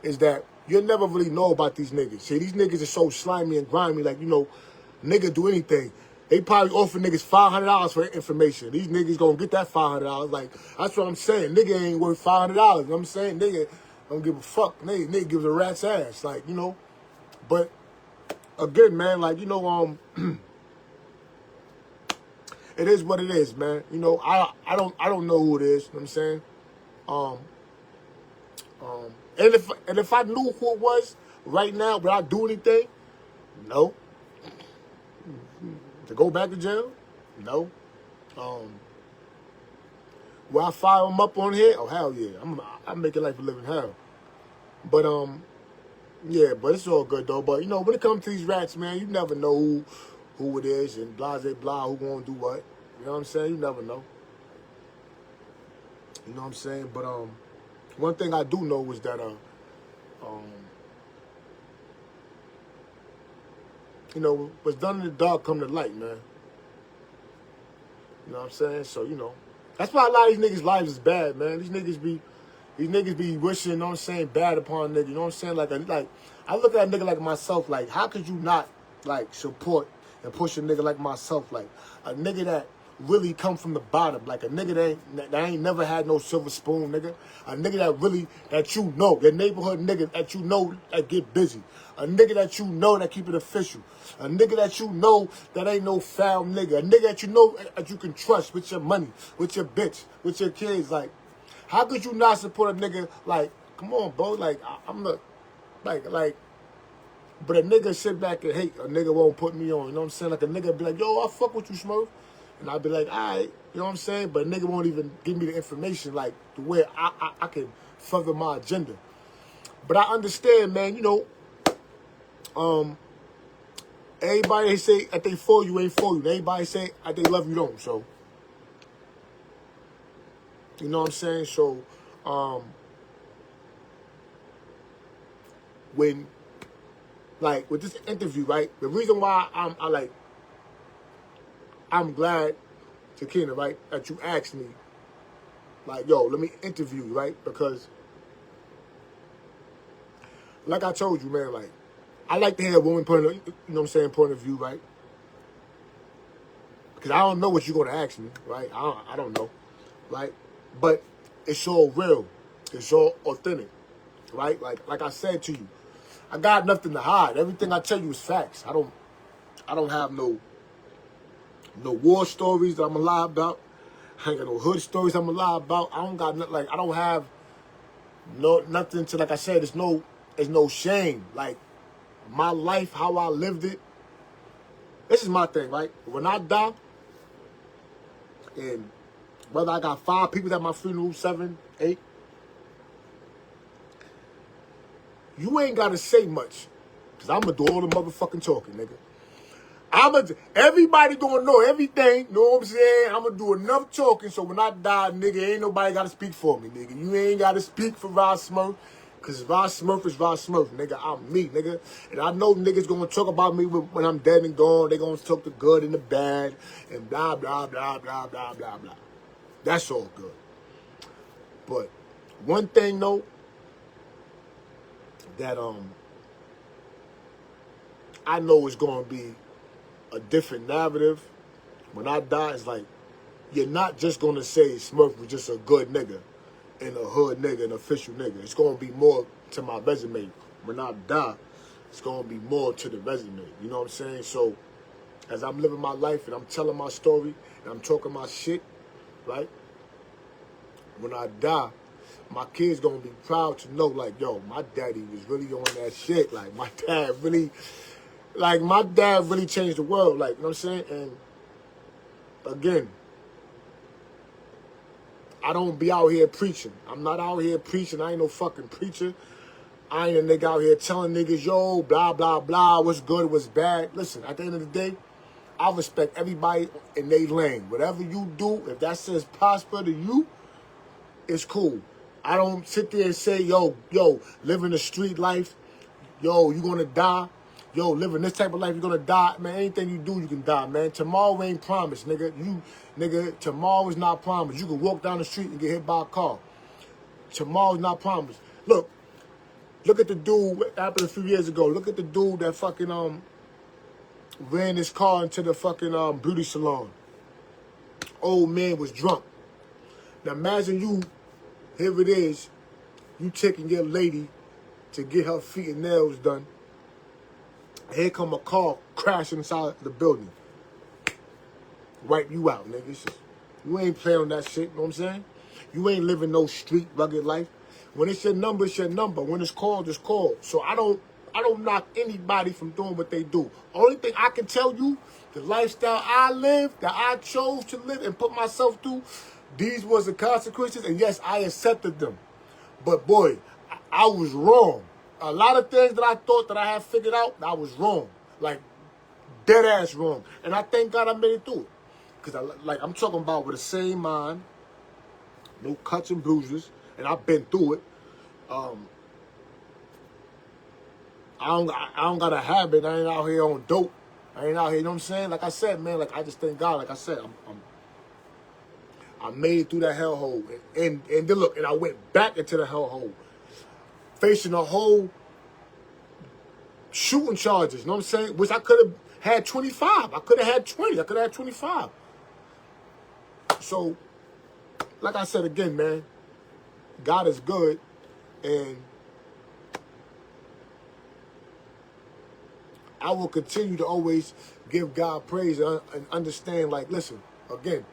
A: Is that you'll never really know about these niggas. See, these niggas are so slimy and grimy, like, nigga do anything. They probably offer niggas $500 for information. These niggas gonna get that $500. Like, that's what I'm saying. Nigga ain't worth $500. You know what I'm saying? Nigga don't give a fuck. Nigga gives a rat's ass. Like, But again, man, like, it is what it is, man. I don't know who it is. You know what I'm saying? And if I knew who it was right now, would I do anything? No. To go back to jail? No. Will I fire him up on here? Oh, hell yeah. I'm making life a living hell. But, yeah, but it's all good, though. But, when it comes to these rats, man, you never know who it is and blah, blah, who gonna do what. You know what I'm saying? You never know. You know what I'm saying? But, one thing I do know is that, what's done in the dark come to light, man. You know what I'm saying? So, that's why a lot of these niggas' lives is bad, man. These niggas be wishing, you know what I'm saying, bad upon niggas. You know what I'm saying? Like I look at a nigga like myself, like, how could you not, like, support and push a nigga like myself? Like, a nigga that really come from the bottom. Like, a nigga that ain't never had no silver spoon, nigga. A nigga that your neighborhood nigga that get busy. A nigga that that keep it official. A nigga that that ain't no foul nigga. A nigga that that you can trust with your money, with your bitch, with your kids. Like, how could you not support a nigga? Like, come on, bro. Like, I'm not, like, but a nigga sit back and hate, a nigga won't put me on. You know what I'm saying? Like, a nigga be like, yo, I fuck with you, Smurf. And I'll be like, all right. You know what I'm saying? But a nigga won't even give me the information, like, the way I can further my agenda. But I understand, man, everybody say that they for you ain't for you. Everybody say that they love you don't. So, you know what I'm saying? So, when, like, with this interview, right? The reason why I'm glad, Jakina, right, that you asked me, like, yo, let me interview you, right? Because, like I told you, man, like, I like to have a woman point of, you know what I'm saying, point of view, right? Because I don't know what you're going to ask me, right? I don't know, right? But it's all real. It's all authentic, right? Like I said to you, I got nothing to hide. Everything I tell you is facts. I don't have no war stories that I'm gonna lie about. I ain't got no hood stories I'm gonna lie about. I don't got nothing, like, I don't have nothing to, like I said, there's no shame. Like, my life, how I lived it. This is my thing, right? When I die, and whether I got 5 people at my funeral, 7, 8, you ain't gotta say much. Cause I'm gonna do all the motherfucking talking, nigga. Everybody gonna know everything, know what I'm saying? I'm gonna do enough talking so when I die, nigga, ain't nobody gotta speak for me, nigga. You ain't gotta speak for Rah Smurf, cause Rah Smurf is Rah Smurf, nigga. I'm me, nigga. And I know niggas gonna talk about me when I'm dead and gone. They gonna talk the good and the bad, and blah, blah, blah, blah, blah, blah, blah. That's all good. But one thing, though, that I know is gonna be a different narrative when I die. Is like, you're not just gonna say Smurf was just a good nigga and a hood nigga, an official nigga. It's gonna be more to my resume. When I die, it's gonna be more to the resume. You know what I'm saying? So as I'm living my life and I'm telling my story and I'm talking my shit, right? When I die, my kids gonna be proud to know, like, yo, my daddy was really on that shit. Like, my dad really changed the world. Like, you know what I'm saying? And again, I don't be out here preaching. I'm not out here preaching. I ain't no fucking preacher. I ain't a nigga out here telling niggas, yo, blah, blah, blah, what's good, what's bad. Listen, at the end of the day, I respect everybody in their lane. Whatever you do, if that says prosper to you, it's cool. I don't sit there and say, yo, living the street life, yo, you gonna die. Yo, living this type of life, you're gonna die. Man, anything you do, you can die, man. Tomorrow ain't promised, nigga. Tomorrow is not promised. You can walk down the street and get hit by a car. Tomorrow's not promised. Look at the dude, what happened a few years ago. Look at the dude that fucking, ran his car into the fucking, beauty salon. Old man was drunk. Now imagine you, here it is, you taking your lady to get her feet and nails done. Here come a car crashing inside the building. Wipe you out, nigga. You ain't playing on that shit, you know what I'm saying? You ain't living no street rugged life. When it's your number, it's your number. When it's called, it's called. So I don't knock anybody from doing what they do. Only thing I can tell you, the lifestyle I live, that I chose to live and put myself through, these was the consequences, and yes, I accepted them. But boy, I was wrong. A lot of things that I thought that I had figured out, I was wrong. Like, dead ass wrong. And I thank God I made it through it. Because I'm talking about with the same mind, no cuts and bruises, and I've been through it. I don't got a habit. I ain't out here on dope. I ain't out here, you know what I'm saying? Like I said, man, like I just thank God. Like I said, I made it through that hellhole. And then look, and I went back into the hellhole. Facing a whole shooting charges, you know what I'm saying? Which I could have had 25. I could have had 20. I could have had 25. So, like I said again, man, God is good. And I will continue to always give God praise and understand, like, listen, again,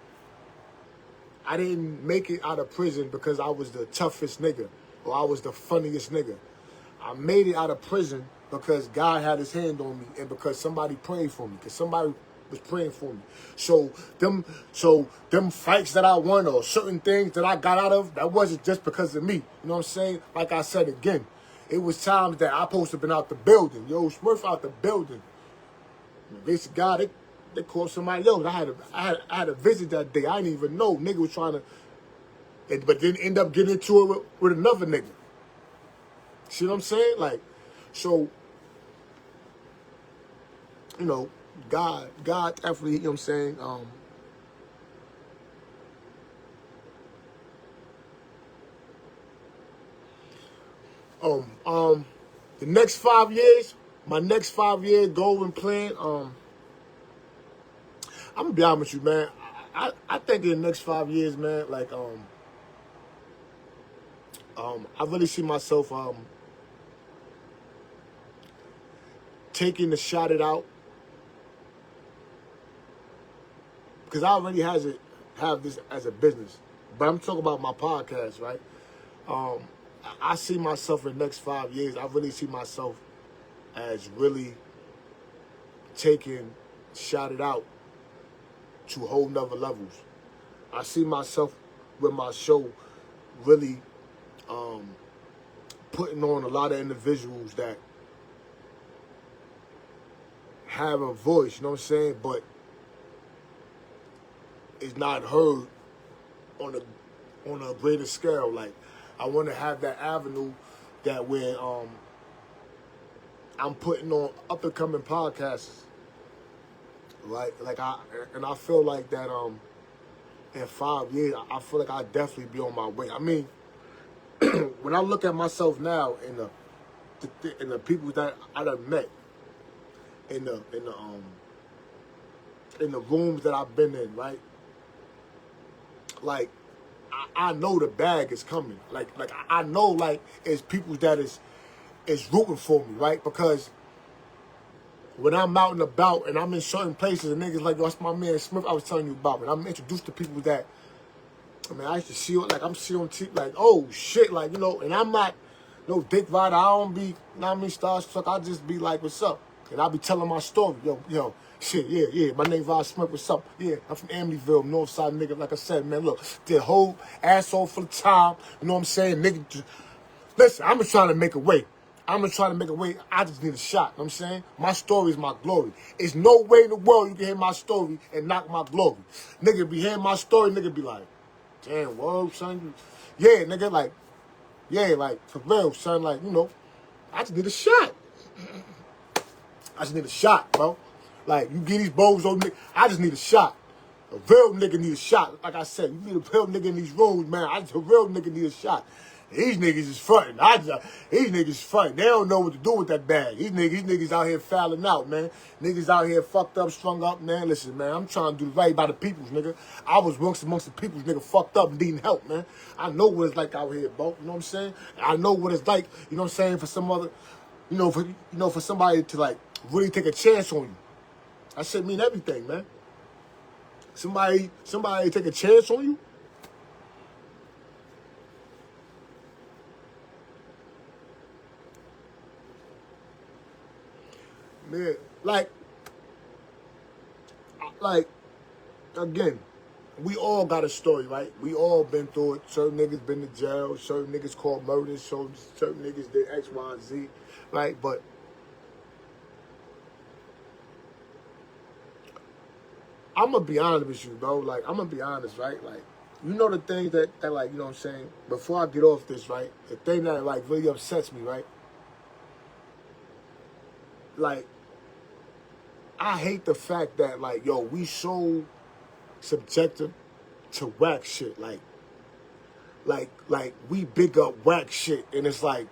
A: I didn't make it out of prison because I was the toughest nigga or I was the funniest nigga. I made it out of prison because God had his hand on me and because somebody prayed for me, because somebody was praying for me. So them fights that I won or certain things that I got out of, that wasn't just because of me. You know what I'm saying? Like I said again, it was times that I supposed to have been out the building. Yo, Smurf out the building. Grace of God, they called somebody else. I had a visit that day. I didn't even know. Nigga was trying to, but then end up getting into it with another nigga. See what I'm saying? Like, so, you know, God definitely, you know what I'm saying? The next 5 years, my next 5 year goal and plan, I'm gonna be honest with you, man. I think in the next 5 years, man, like, I really see myself, taking the shot it out, because I already have this as a business, but I'm talking about my podcast, right? I see myself in the next 5 years. I really see myself as really taking shot it out to whole nother levels. I see myself with my show really putting on a lot of individuals that have a voice, you know what I'm saying, but it's not heard on a greater scale. Like, I want to have that avenue that where I'm putting on up and coming podcasts, right? Like, I feel like that in 5 years, I feel like I'll definitely be on my way. I mean, when I look at myself now in the people that I done met, in the rooms that I've been in, right? Like, I know the bag is coming. Like I know, like, it's people that is rooting for me, right? Because when I'm out and about and I'm in certain places and niggas like, yo, that's my man Smurf I was telling you about, and I'm introduced to people that, I mean, I used to see, like, I'm seeing on TV, like, oh shit, like, you know, and I'm not no dick rider. I don't be, you know what I mean, starstruck. I just be like, what's up? And I'll be telling my story. Yo, shit, yeah. My name Rah Smurf, what's up? Yeah, I'm from Amityville, Northside nigga. Like I said, man, look, did whole asshole for the time. You know what I'm saying? Nigga, listen, I'm just trying to make a way. I just need a shot. You know what I'm saying? My story is my glory. There's no way in the world you can hear my story and knock my glory. Nigga be hearing my story, nigga be like, damn, whoa, son. Yeah, nigga, like, yeah, like, for real, son, like, you know, I just need a shot. I just need a shot, bro. Like, you get these bows on me, I just need a shot. A real nigga need a shot. Like I said, you need a real nigga in these rooms, man. A real nigga need a shot. These niggas is fronting. These niggas is fronting. They don't know what to do with that bag. These niggas out here fouling out, man. Niggas out here fucked up, strung up, man. Listen, man, I'm trying to do right by the peoples, nigga. I was amongst the peoples, nigga, fucked up and needing help, man. I know what it's like out here, bro. You know what I'm saying? I know what it's like, you know what I'm saying, for some other, for somebody to, like, really take a chance on you. That shit mean everything, man. Somebody take a chance on you. Man, like, again, we all got a story, right? We all been through it. Certain niggas been to jail. Certain niggas caught murders. Certain niggas did X, Y, and Z, right? But I'm going to be honest with you, bro. Like, I'm going to be honest, right? Like, you know the things that, like, you know what I'm saying? Before I get off this, right? The thing that, like, really upsets me, right? Like, I hate the fact that, like, yo, we so subjective to whack shit. Like we big up whack shit. And it's like,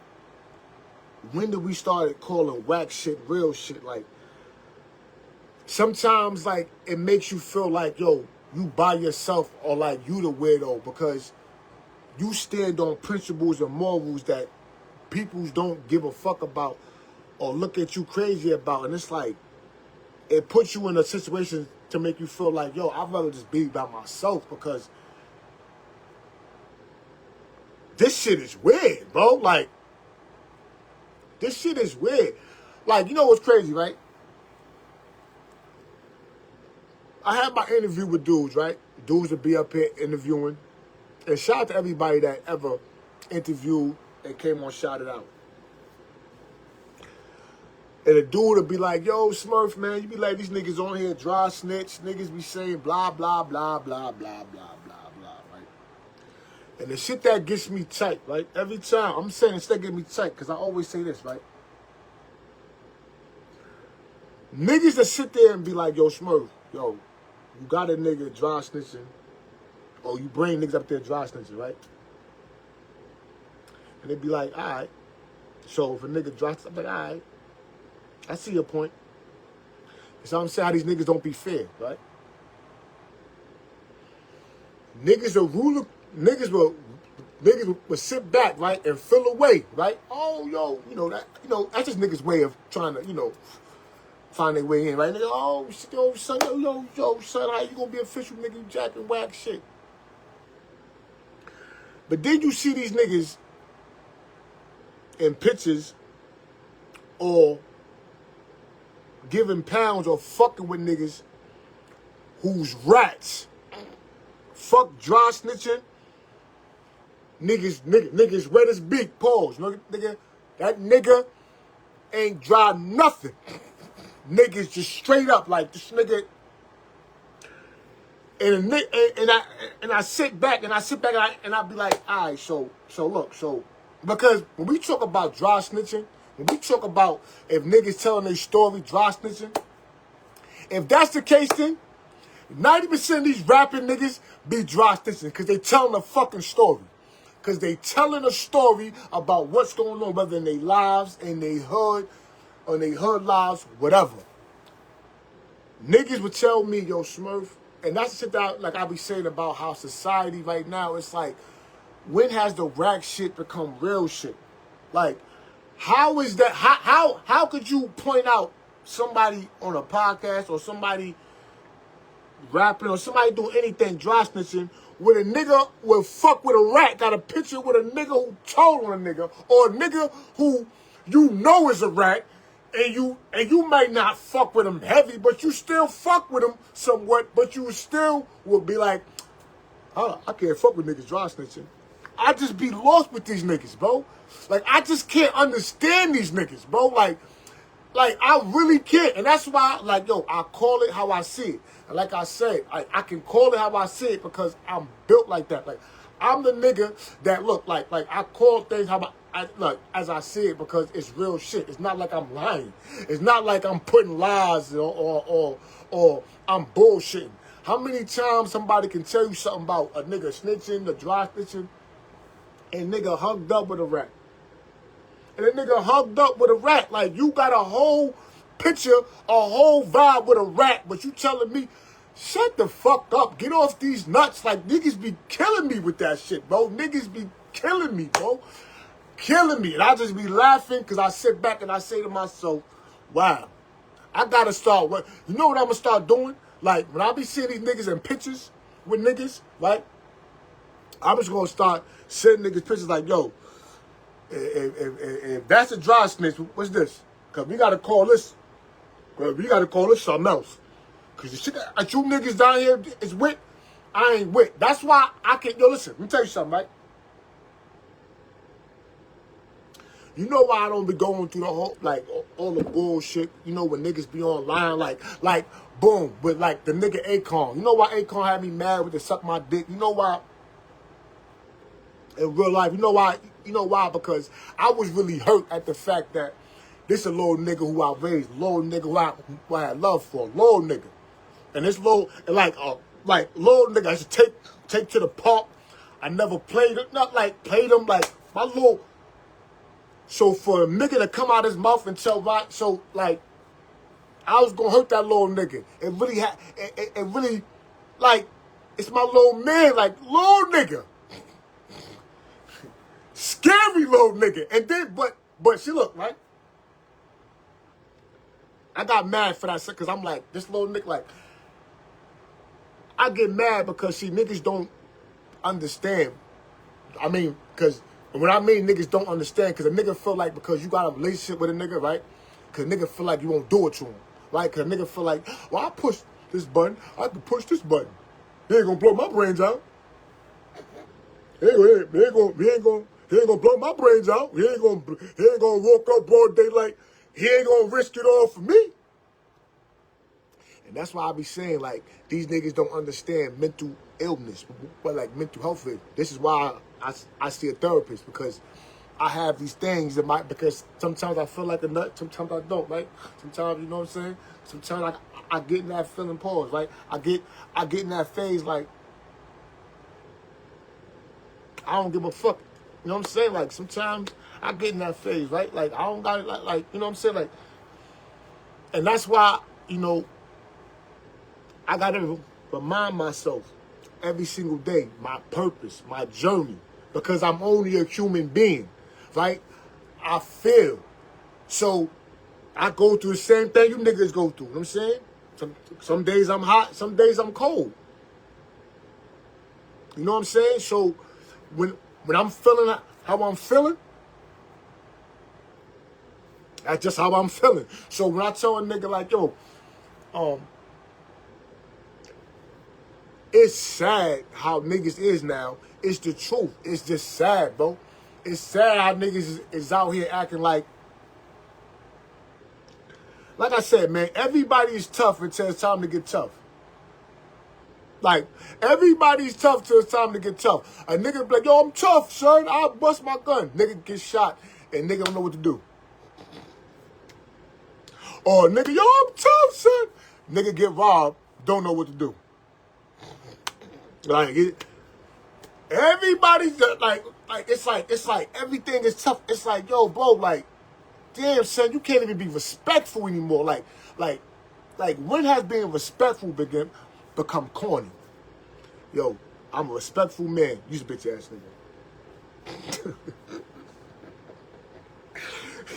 A: when did we start calling whack shit real shit? Like, sometimes, like, it makes you feel like, yo, you by yourself, or like you the weirdo, because you stand on principles and morals that people don't give a fuck about or look at you crazy about. And it's like, it puts you in a situation to make you feel like, yo, I'd rather just be by myself, because this shit is weird, bro. Like, this shit is weird. Like, you know what's crazy, right? I had my interview with dudes, right? Dudes would be up here interviewing. And shout out to everybody that ever interviewed and came on Shout It Out. And the dude would be like, yo, Smurf, man, you be like, these niggas on here dry snitch. Niggas be saying blah, blah, blah, blah, blah, blah, blah, blah, right? And the shit that gets me tight, right? Every time, I'm saying it's that get me tight, because I always say this, right? Niggas that sit there and be like, yo, Smurf, yo, you got a nigga dry snitching, or you bring niggas up there dry snitching, right? And they be like, all right. So if a nigga dry snitching, I'm like, all right. I see your point. So I'm saying how these niggas don't be fair, right? Niggas will sit back, right, and feel away, right? Oh, yo, that's just niggas' way of trying to, find their way in, right? Nigga, oh, yo, son, yo, son, how you gonna be official, nigga? You jacking whack shit. But then you see these niggas in pictures or giving pounds or fucking with niggas who's rats. Fuck dry snitching. Niggas wet as beak. Pause. Nigga, that nigga ain't dry nothing. Niggas just straight up like this nigga. And I sit back and I be like, all right, so look, because when we talk about dry snitching, when we talk about if niggas telling their story, dry snitching, if that's the case, then 90% of these rapping niggas be dry snitching because they telling a fucking story. Because they telling a story about what's going on, whether in their lives, in their hood, or in their hood lives, whatever. Niggas would tell me, yo, Smurf, and that's the shit that, like I be saying about how society right now, it's like, when has the rap shit become real shit? Like, how is that? How could you point out somebody on a podcast or somebody rapping or somebody doing anything dry snitching with a nigga will fuck with a rat, got a picture with a nigga who told on a nigga, or a nigga who you know is a rat, and you might not fuck with him heavy, but you still fuck with him somewhat, but you still will be like, I can't fuck with niggas dry snitching. I just be lost with these niggas, bro. Like, I just can't understand these niggas, bro. Like I really can't. And that's why, like, yo, I call it how I see it. And like I said, I can call it how I see it because I'm built like that. Like, I'm the nigga that, look, like I call things how I look, as I see it, because it's real shit. It's not like I'm lying. It's not like I'm putting lies or I'm bullshitting. How many times somebody can tell you something about a nigga snitching, the dry snitching, and nigga hugged up with a rat? And a nigga hugged up with a rat. Like, you got a whole picture, a whole vibe with a rat, but you telling me, shut the fuck up. Get off these nuts. Like, niggas be killing me with that shit, bro. Niggas be killing me, bro. Killing me. And I just be laughing because I sit back and I say to myself, wow, I got to start. You know what I'm going to start doing? Like, when I be seeing these niggas in pictures with niggas, right? I'm just going to start sending niggas pictures like, yo, if that's a dry snitch, what's this? Because we got to call this. We got to call this something else. Because the shit that you niggas down here is with, I ain't with. That's why I can't. Yo, listen, let me tell you something, right? You know why I don't be going through the whole, like, all the bullshit, when niggas be online, like, boom, with, like, the nigga Akon. You know why Akon had me mad with the suck my dick? You know why? In real life, you know why? Because I was really hurt at the fact that this a little nigga who I raised, little nigga who I had love for, little nigga. And this little, like little nigga I used to take to the park. I never played him, not like played him, like, my little. So for a nigga to come out his mouth and tell right, so like, I was gonna hurt that little nigga. It really, like, it's my little man, like, little nigga. Scary little nigga. And then, but see, look, right? I got mad for that because I'm like, this little nigga, like, I get mad because, see, niggas don't understand. I mean, because when I mean niggas don't understand, because a nigga feel like because you got a relationship with a nigga, right? Because nigga feel like you won't do it to him, right? Because nigga feel like, well, I push this button, I can push this button. He ain't gonna blow my brains out. He ain't gonna blow my brains out. He ain't gonna walk up broad daylight he ain't gonna risk it all for me. And that's why I be saying, like, these niggas don't understand mental illness, but like mental health is. This is why I see a therapist, because I have these things that because sometimes I feel like a nut, sometimes I don't, right? Sometimes, you know what I'm saying? Sometimes I get in that feeling pause, right? I get in that phase like, I don't give a fuck. You know what I'm saying? Like, sometimes I get in that phase, right? Like, I don't got it, like, you know what I'm saying? Like, and that's why, you know, I got to remind myself every single day, my purpose, my journey, because I'm only a human being, right? I feel. So I go through the same thing you niggas go through. You know what I'm saying? Some days I'm hot, some days I'm cold. You know what I'm saying? So when I'm feeling how I'm feeling, that's just how I'm feeling. So when I tell a nigga like, yo, it's sad how niggas is now. It's the truth. It's just sad, bro. It's sad how niggas is out here acting like I said, man, everybody's tough until it's time to get tough. Like, everybody's tough till it's time to get tough. A nigga be like, yo, I'm tough, son. I'll bust my gun. Nigga get shot and nigga don't know what to do. Or nigga, yo, I'm tough, son. Nigga get robbed, don't know what to do. Like, everybody's like it's like everything is tough. It's like, yo, bro, like, damn, son, you can't even be respectful anymore. Like when has being respectful become corny? Yo, I'm a respectful man. You a bitch ass nigga.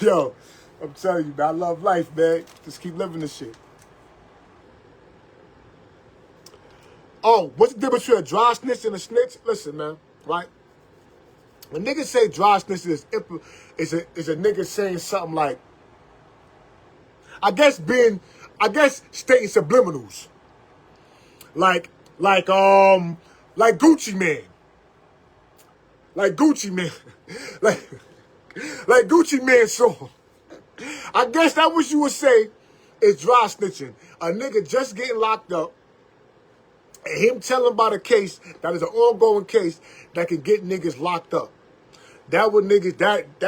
A: Yo, I'm telling you, man, I love life, man. Just keep living this shit. Oh, what's the difference between a dry snitch and a snitch? Listen, man, right? When niggas say dry snitch is a nigga saying something like, I guess stating subliminals. Like Gucci Man. Like Gucci Man. like Gucci Man song. I guess that's what you would say is dry snitching. A nigga just getting locked up and him telling about a case that is an ongoing case that can get niggas locked up. That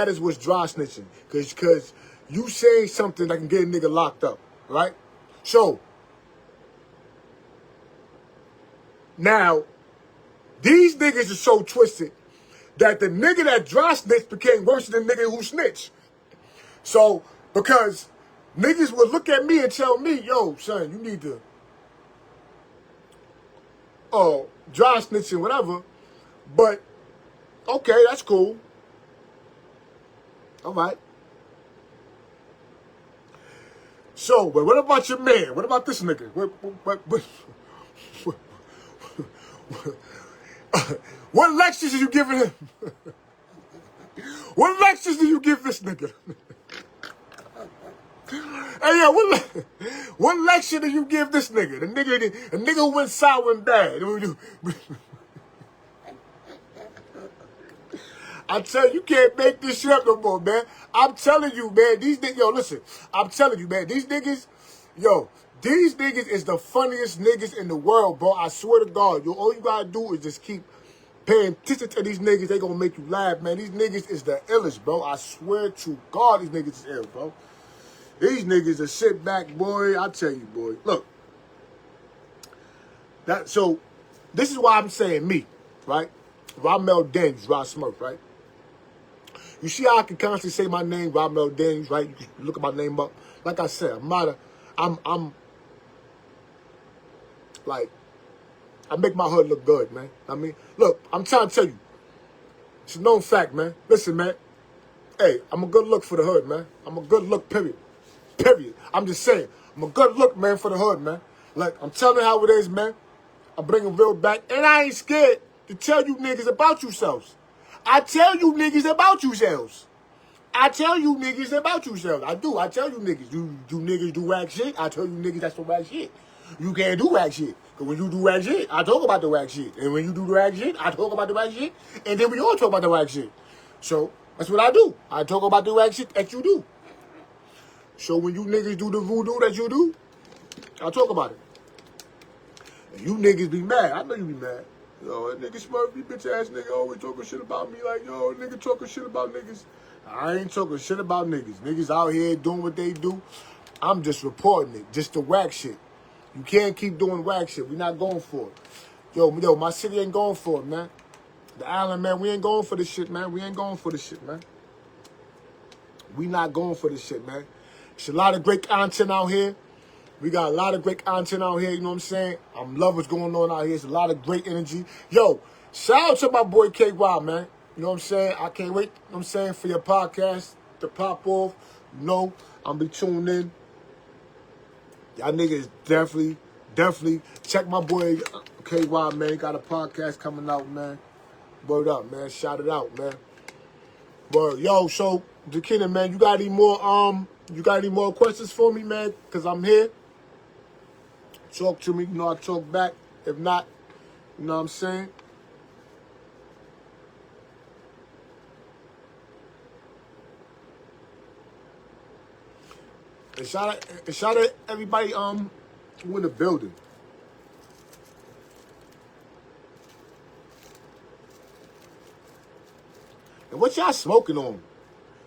A: is what's dry snitching. Cause you saying something that can get a nigga locked up, right? So now these niggas are so twisted that the nigga that dry snitched became worse than the nigga who snitched. So because niggas would look at me and tell me, yo, son, you need to dry snitching, whatever. But okay, that's cool. All right. So, but what about your man? What about this nigga? What lectures are you giving him? What lectures do you give this nigga? Hey, yo, what lecture do you give this nigga? The nigga who went sour and bad. I tell you, you can't make this shit up no more, man. I'm telling you, man. These niggas, yo, listen. I'm telling you, man. These niggas is the funniest niggas in the world, bro. I swear to God, yo, all you gotta do is just keep paying attention to these niggas. They gonna make you laugh, man. These niggas is the illest, bro. I swear to God, these niggas is ill, bro. These niggas are sit back, boy. I tell you, boy. Look. So, this is why I'm saying me, right? Ramel Daniels, Rah Smurf, right? You see how I can constantly say my name, Ramel Daniels, right? You can look at my name up. Like I said, I'm like, I make my hood look good, man. I mean, look, I'm trying to tell you. It's a known fact, man. Listen, man. Hey, I'm a good look for the hood, man. I'm a good look, period. Period. I'm just saying. I'm a good look, man, for the hood, man. Like, I'm telling you how it is, man. I'm bringing real back. And I ain't scared to tell you niggas about yourselves. I tell you niggas about yourselves. I tell you niggas about yourselves. I do. I tell you niggas. You niggas do whack shit. I tell you niggas that's the whack shit. You can't do whack shit. Because when you do whack shit, I talk about the whack shit. And when you do the whack shit, I talk about the whack shit. And then we all talk about the whack shit. So, that's what I do. I talk about the whack shit that you do. So when you niggas do the voodoo that you do, I'll talk about it. And you niggas be mad. I know you be mad. Yo, that nigga Smurf, you bitch ass nigga always talking shit about me. Like, yo, nigga talking shit about niggas. I ain't talking shit about niggas. Niggas out here doing what they do. I'm just reporting it. Just the whack shit. You can't keep doing whack shit. We not going for it. Yo, my city ain't going for it, man. The island, man, we ain't going for this shit, man. We ain't going for this shit, man. We not going for this shit, man. There's a lot of great content out here. We got a lot of great content out here, you know what I'm saying? I love what's going on out here. It's a lot of great energy. Yo, shout out to my boy KY, man. You know what I'm saying? I can't wait, you know what I'm saying, for your podcast to pop off. You know, I'm be tuned in. Y'all niggas definitely check my boy KY, man. He got a podcast coming out, man. Word up, man. Shout it out, man. Word. Yo, so, Jakina, man, you got any more questions for me, man? Because I'm here. Talk to me, you know, I talk back. If not, you know what I'm saying? And shout out everybody who in the building. And what y'all smoking on?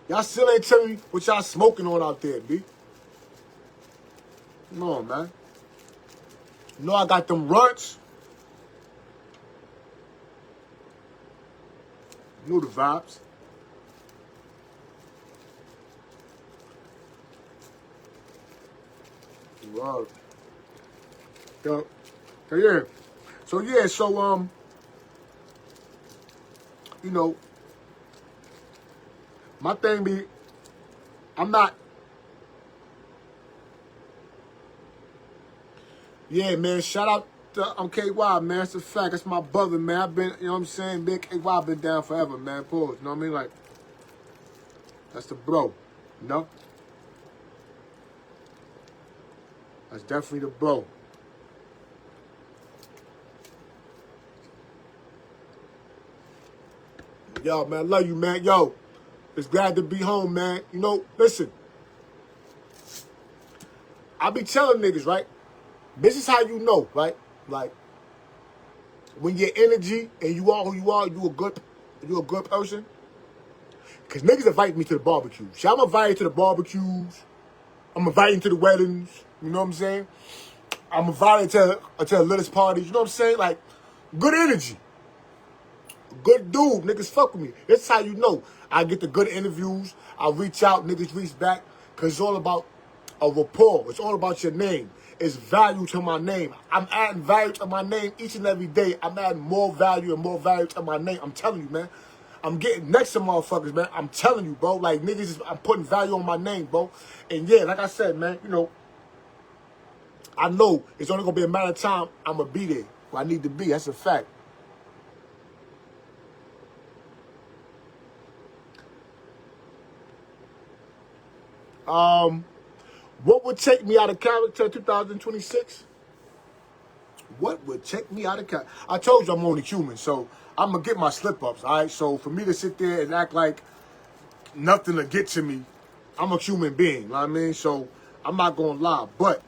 A: Y'all still ain't telling me what y'all smoking on out there, B. Come on, man. You know I got them runts. You know the vibes. Wow. Yo, yeah. So you know, my thing be, I'm not. Yeah, man, shout out to KY, man. That's a fact. That's my brother, man. I've been, you know what I'm saying? Big KY been down forever, man. Pause. You know what I mean? Like, that's the bro. You know? That's definitely the bro. Yo, man, I love you, man. Yo, it's glad to be home, man. You know, listen. I be telling niggas, right? This is how you know, right? Like, when your energy and you are who you are, you a good person. Cause niggas invite me to the barbecues. See, I'm invited to the barbecues. I'm invited to the weddings. You know what I'm saying? I'm invited to the latest parties. You know what I'm saying? Like, good energy. Good dude. Niggas fuck with me. That's how you know. I get the good interviews. I reach out. Niggas reach back. Cause it's all about a rapport. It's all about your name. It's value to my name. I'm adding value to my name each and every day. I'm adding more value and more value to my name. I'm telling you, man. I'm getting next to motherfuckers, man. I'm telling you, bro. Like, niggas, I'm putting value on my name, bro. And yeah, like I said, man, you know, I know it's only going to be a matter of time I'm going to be there where I need to be. That's a fact. What would take me out of character in 2026? What would take me out of character? I told you I'm only human, so I'm going to get my slip-ups, all right? So for me to sit there and act like nothing to get to me, I'm a human being, you know what I mean? So I'm not going to lie. But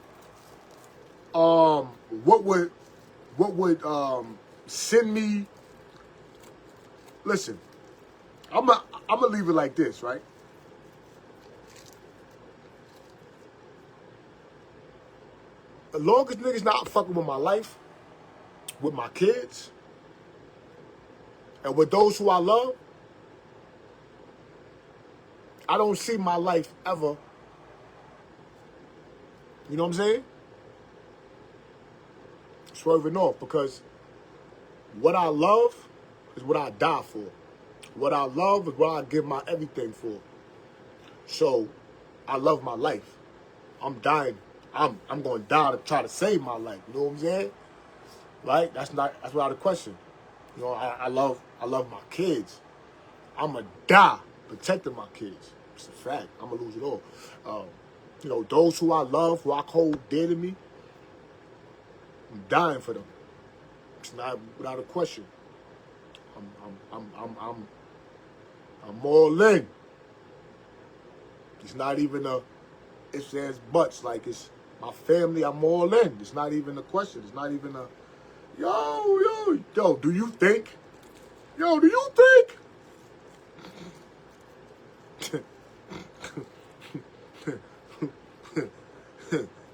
A: what would send me... Listen, I'm going to leave it like this, right? As long as niggas not fucking with my life, with my kids, and with those who I love, I don't see my life ever, you know what I'm saying? Swerving off, because what I love is what I die for. What I love is what I give my everything for. So, I love my life. I'm dying. I'm going to die to try to save my life. You know what I'm saying? Right? That's without a question. You know, I love my kids. I'm going to die protecting my kids. It's a fact. I'm going to lose it all. You know, those who I love, who I hold dear to me, I'm dying for them. It's not without a question. I'm all in. It's not even a ifs, ands, buts. Like, it's my family, I'm all in. It's not even a question. It's not even a, yo, do you think? Yo, do you think?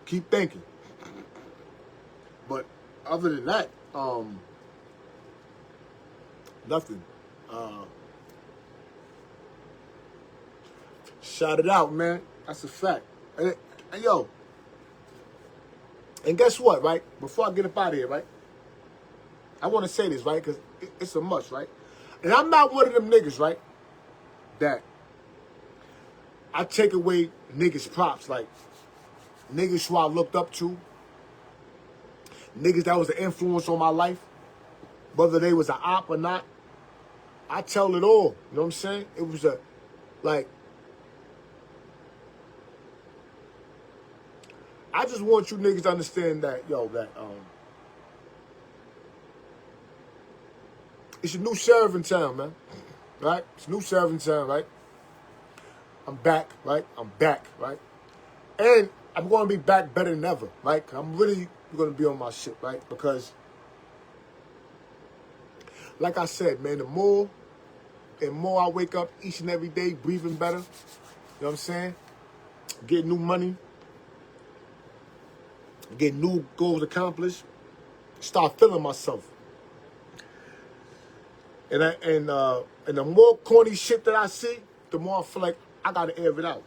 A: Keep thinking. But other than that, nothing. Shout it out, man. That's a fact. And yo, and guess what, right? Before I get up out of here, right? I want to say this, right? Because it's a must, right? And I'm not one of them niggas, right? That I take away niggas' props. Like, niggas who I looked up to. Niggas that was an influence on my life. Whether they was an op or not. I tell it all. You know what I'm saying? It was a, like, I just want you niggas to understand that, it's a new sheriff in town, man. Right? It's a new sheriff in town, right? I'm back, right? I'm back, right? And I'm going to be back better than ever, right? I'm really going to be on my shit, right? Because, like I said, man, the more and more I wake up each and every day breathing better, you know what I'm saying? Getting new money, getting new goals accomplished, start feeling myself. And the more corny shit that I see, the more I feel like I gotta air it out.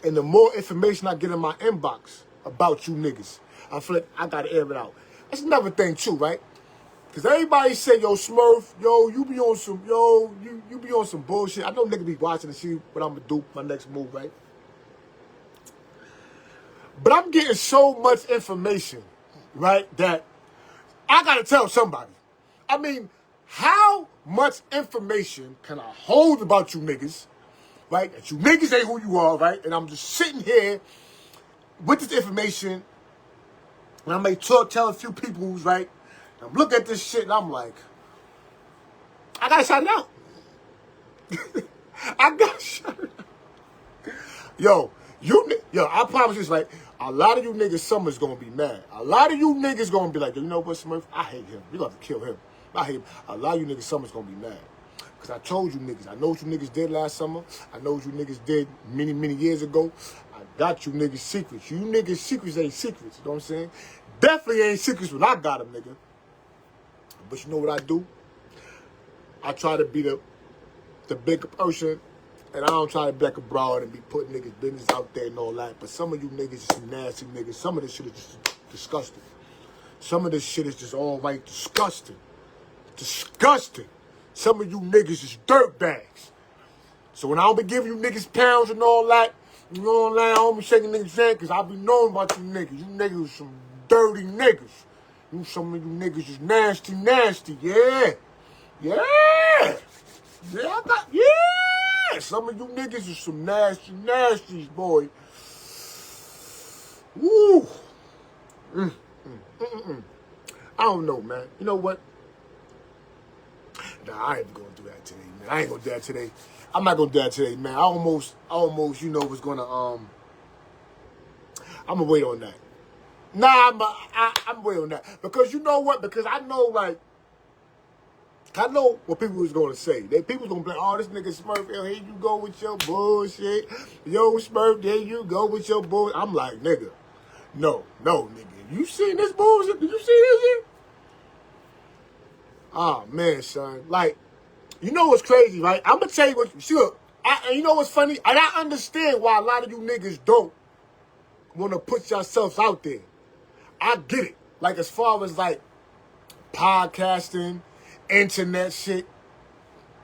A: And the more information I get in my inbox about you niggas, I feel like I gotta air it out. That's another thing too, right? Cause everybody say, yo, Smurf, yo, you be on some, you be on some bullshit. I know niggas be watching to see what I'm gonna do, my next move, right? But I'm getting so much information, right, that I gotta tell somebody. I mean, how much information can I hold about you niggas, right? That you niggas ain't who you are, right? And I'm just sitting here with this information, and I may tell a few people who's right. I'm looking at this shit, and I'm like, I gotta shout it out. I gotta shout it out. Yo, I promise you, like, a lot of you niggas, summer's gonna be mad. A lot of you niggas gonna be like, you know what, Smurf? I hate him. You got to kill him. I hate him. A lot of you niggas, summer's gonna be mad. Because I told you niggas, I know what you niggas did last summer. I know what you niggas did many, many years ago. I got you niggas secrets. You niggas secrets ain't secrets. You know what I'm saying? Definitely ain't secrets when I got them, nigga. But you know what I do? I try to be the bigger person. And I don't try to be like a broad and be putting niggas' business out there and all that. But some of you niggas is some nasty niggas. Some of this shit is just disgusting. Some of this shit is just all right disgusting. Disgusting. Some of you niggas is dirt bags. So when I don't be giving you niggas pounds and all that, you know what I'm saying? I don't be shaking niggas' hand because I be knowing about you niggas. You niggas is some dirty niggas. Some of you niggas is nasty, nasty. Yeah. Yeah. Yeah, yeah. Some of you niggas is some nasty, nasties, boy. Woo. I don't know, man. You know what? Nah, I ain't gonna do that today, man. I ain't gonna do that today. I'm not gonna do that today, man. I almost, you know, was gonna, I'm gonna wait on that. Nah, I'm waiting on that. Because you know what? Because I know, like, I know what people was going to say. People was going to be like, oh, this nigga Smurf, yo, here you go with your bullshit. Yo, Smurf, there you go with your bullshit. I'm like, nigga, no, nigga. You seen this bullshit? Did you see this shit? Oh, man, son. Like, you know what's crazy, right? I'm going to tell you what, sure. And you know what's funny? And I understand why a lot of you niggas don't want to put yourselves out there. I get it. Like, as far as, like, podcasting, internet shit,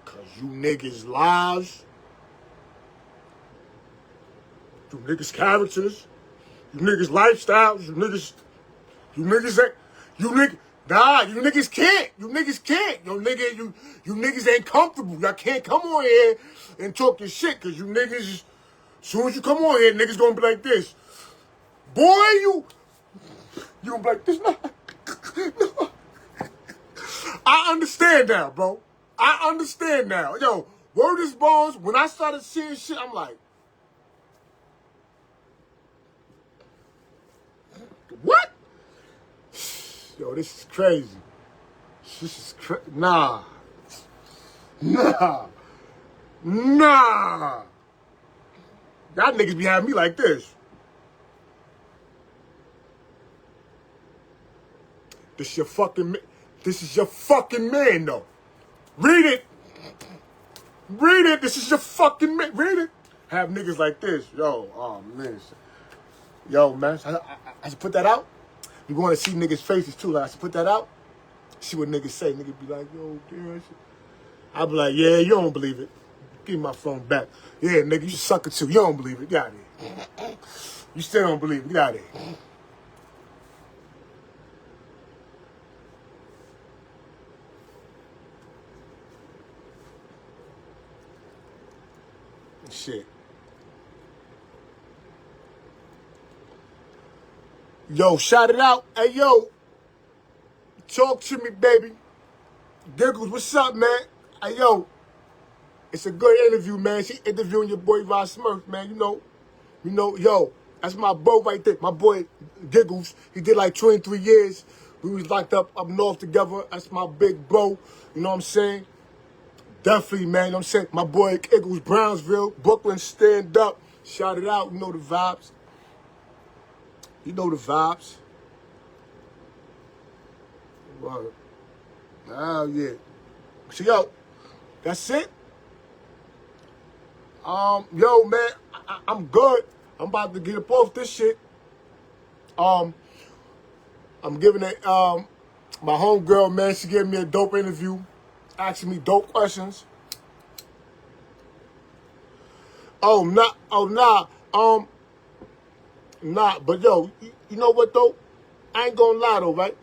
A: because you niggas lives, you niggas characters, you niggas lifestyles, you niggas can't. You niggas ain't comfortable. Y'all can't come on here and talk your shit, because you niggas, as soon as you come on here, niggas gonna be like this. Boy, you gonna be like this now. No. I understand now, bro. I understand now. Yo, word is bones. When I started seeing shit, I'm like, What? Yo, this is crazy. This is nah. Nah. Nah. Y'all niggas be having me like this. This is your fucking man, though. Read it. Read it. This is your fucking man. Read it. Have niggas like this. Yo, oh, man. Yo, man. I should put that out. You want to see niggas' faces, too. Like, I should put that out. See what niggas say. Niggas be like, yo, damn. I be like, yeah, you don't believe it. Give me my phone back. Yeah, nigga, you sucker, too. You don't believe it. Get out of here. You still don't believe it. Get out of here. Shit. Yo, shout it out. Hey, yo. Talk to me, baby. Giggles, what's up, man? Hey, yo. It's a good interview, man. She interviewing your boy Rah Smurf, man. You know, yo. That's my bro right there. My boy Giggles. He did like 23 years. We was locked up north together. That's my big bro. You know what I'm saying? Definitely, man. You know what I'm saying? My boy Giggles, Brownsville, Brooklyn, stand up. Shout it out. You know the vibes. You know the vibes. Word. Oh, yeah. So, yo, that's it. Yo, man, I'm good. I'm about to get up off this shit. I'm giving it, my homegirl, man, she gave me a dope interview, asking me dope questions. Nah, but yo, you know what, though? I ain't gonna lie, though, right?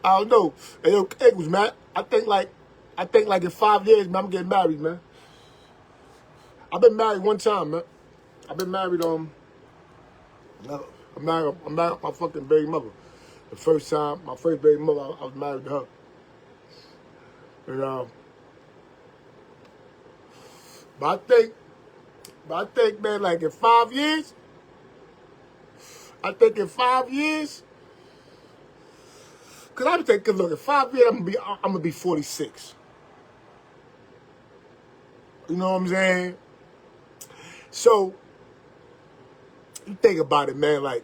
A: I don't know. Hey, yo, Eagles, man. I think like in 5 years, man, I'm getting married, man. I've been married one time, man. I've been married, I'm married my fucking baby mother. The first time, my first baby mother, I was married to her. And, but I think, man, like in 5 years, cause I'm thinking, look, in 5 years, I'm gonna be 46. You know what I'm saying? So, you think about it, man, like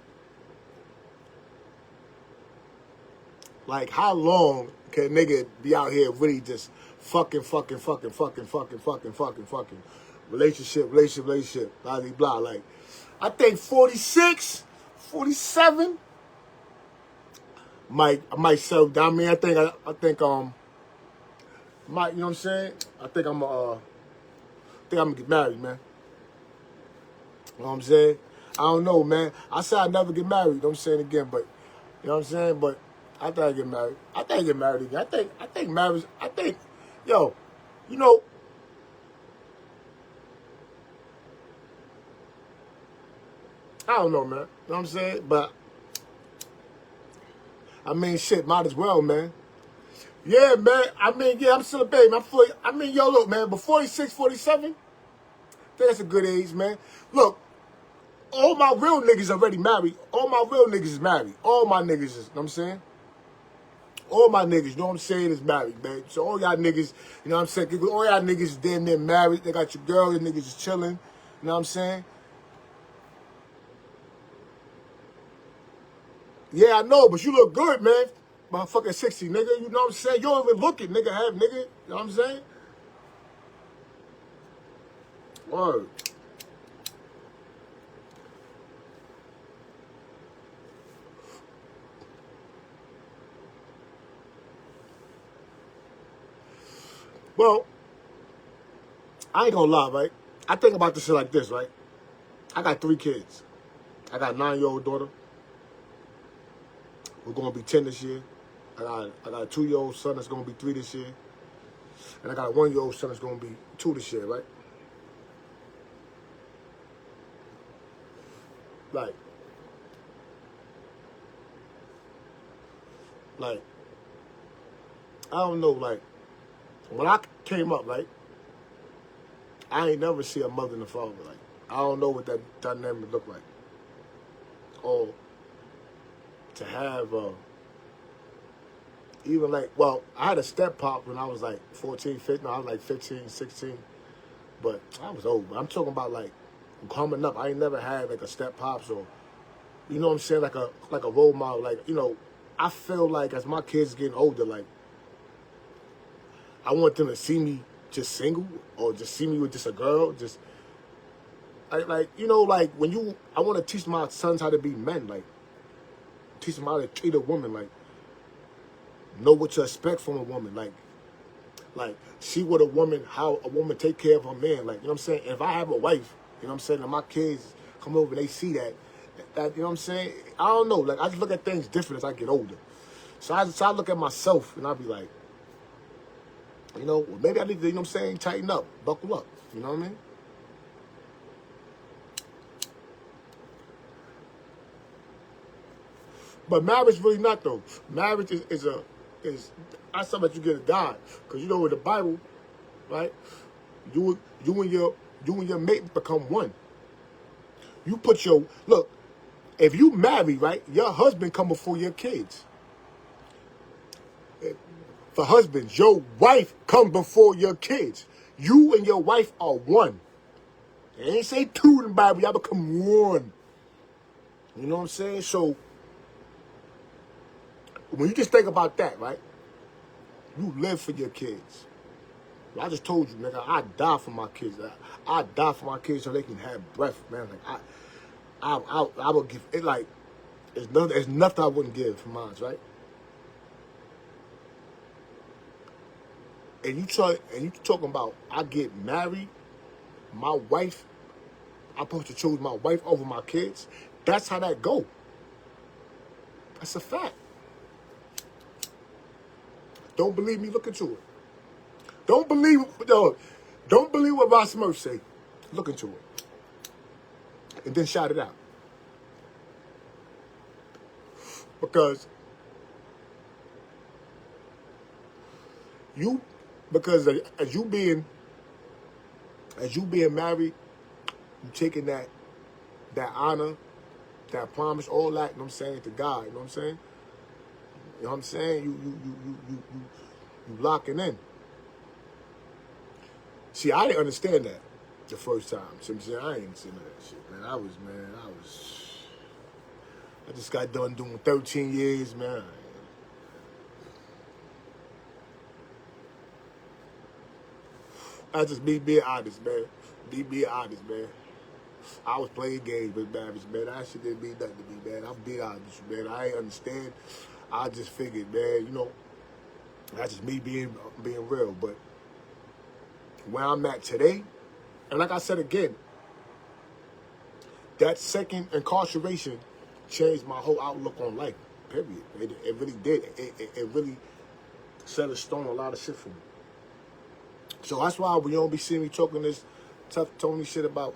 A: how long can a nigga be out here really just fucking, relationship, blah, blah, blah. Like, I think 46, 47, I might settle down. I mean, I think, you know what I'm saying? I think I'm gonna get married, man. You know what I'm saying? I don't know, man. I said I'd never get married. You know what I'm saying again, but you know what I'm saying? But I think I get married. I think I get married again. I think marriage. Yo, you know. I don't know, man. You know what I'm saying? But I mean, shit, might as well, man. Yeah, man. I mean, yeah, I'm still a baby. Yo, look, man. But 46, 47, I think that's a good age, man. Look. All my real niggas already married. All my real niggas is married. All my niggas is, you know what I'm saying? All my niggas, you know what I'm saying, is married, man. So all y'all niggas, you know what I'm saying? All y'all niggas is damn near married. They got your girl, your niggas is chilling. You know what I'm saying? Yeah, I know, but you look good, man. Motherfucking 60, nigga. You know what I'm saying? You don't even look it, nigga. Nigga. You know what I'm saying? Word. Well, I ain't gonna lie, right? I think about this shit like this, right? I got 3 kids. I got a 9-year-old daughter. We're gonna be 10 this year. I got a 2-year-old son that's gonna be 3 this year. And I got a 1-year-old son that's gonna be 2 this year, right? Like, I don't know, like, when I came up, right, I ain't never see a mother and a father. Like, I don't know what that dynamic look like. Or to have, even like, well, I had a step pop when I was like 14, 15. No, I was like 15, 16. But I was old. But I'm talking about like coming up. I ain't never had like a step pops or, you know what I'm saying, like a role model. Like, you know, I feel like as my kids getting older, like, I want them to see me just single or just see me with just a girl. Just, like you know, like when you, I want to teach my sons how to be men. Like, teach them how to treat a woman. Like, know what to expect from a woman. Like see what a woman, how a woman take care of her man. Like, you know what I'm saying? If I have a wife, you know what I'm saying, and my kids come over and they see that, you know what I'm saying? I don't know. Like, I just look at things different as I get older. So I look at myself and I be like, you know, well, maybe I need to, you know what I'm saying, tighten up, buckle up. You know what I mean? But marriage really not though. Marriage is that's something that you get to God. Because you know in the Bible, right? You and your mate become one. You put your look, if you marry, right, your husband come before your kids. For husbands, your wife come before your kids. You and your wife are one. They ain't say two in the Bible, y'all become one. You know what I'm saying? So when you just think about that, right? You live for your kids. I just told you, nigga, I die for my kids. I die for my kids so they can have breath, man. Like I would give it like there's nothing I wouldn't give for mine, right? And you talking about I get married, my wife, I'm supposed to choose my wife over my kids. That's how that go. That's a fact. Don't believe me? Look into it. Don't believe don't believe what Rah Smurf say. Look into it. And then shout it out. Because as you being married, you taking that honor, that promise, all that, you know what I'm saying, to God, you know what I'm saying? You know what I'm saying? You locking in. See, I didn't understand that the first time. See what I'm saying? I ain't seen that shit, man. I just got done doing 13 years, man. I just be being honest, man. Be being honest, man. I was playing games with marriage, man. That shit didn't mean nothing to me, man. I'm being honest with you, man. I ain't understand. I just figured, man, you know, that's just me being real. But where I'm at today, and like I said again, that second incarceration changed my whole outlook on life, period. It really did. It really set a stone a lot of shit for me. So that's why when you don't be seeing me talking this tough Tony shit about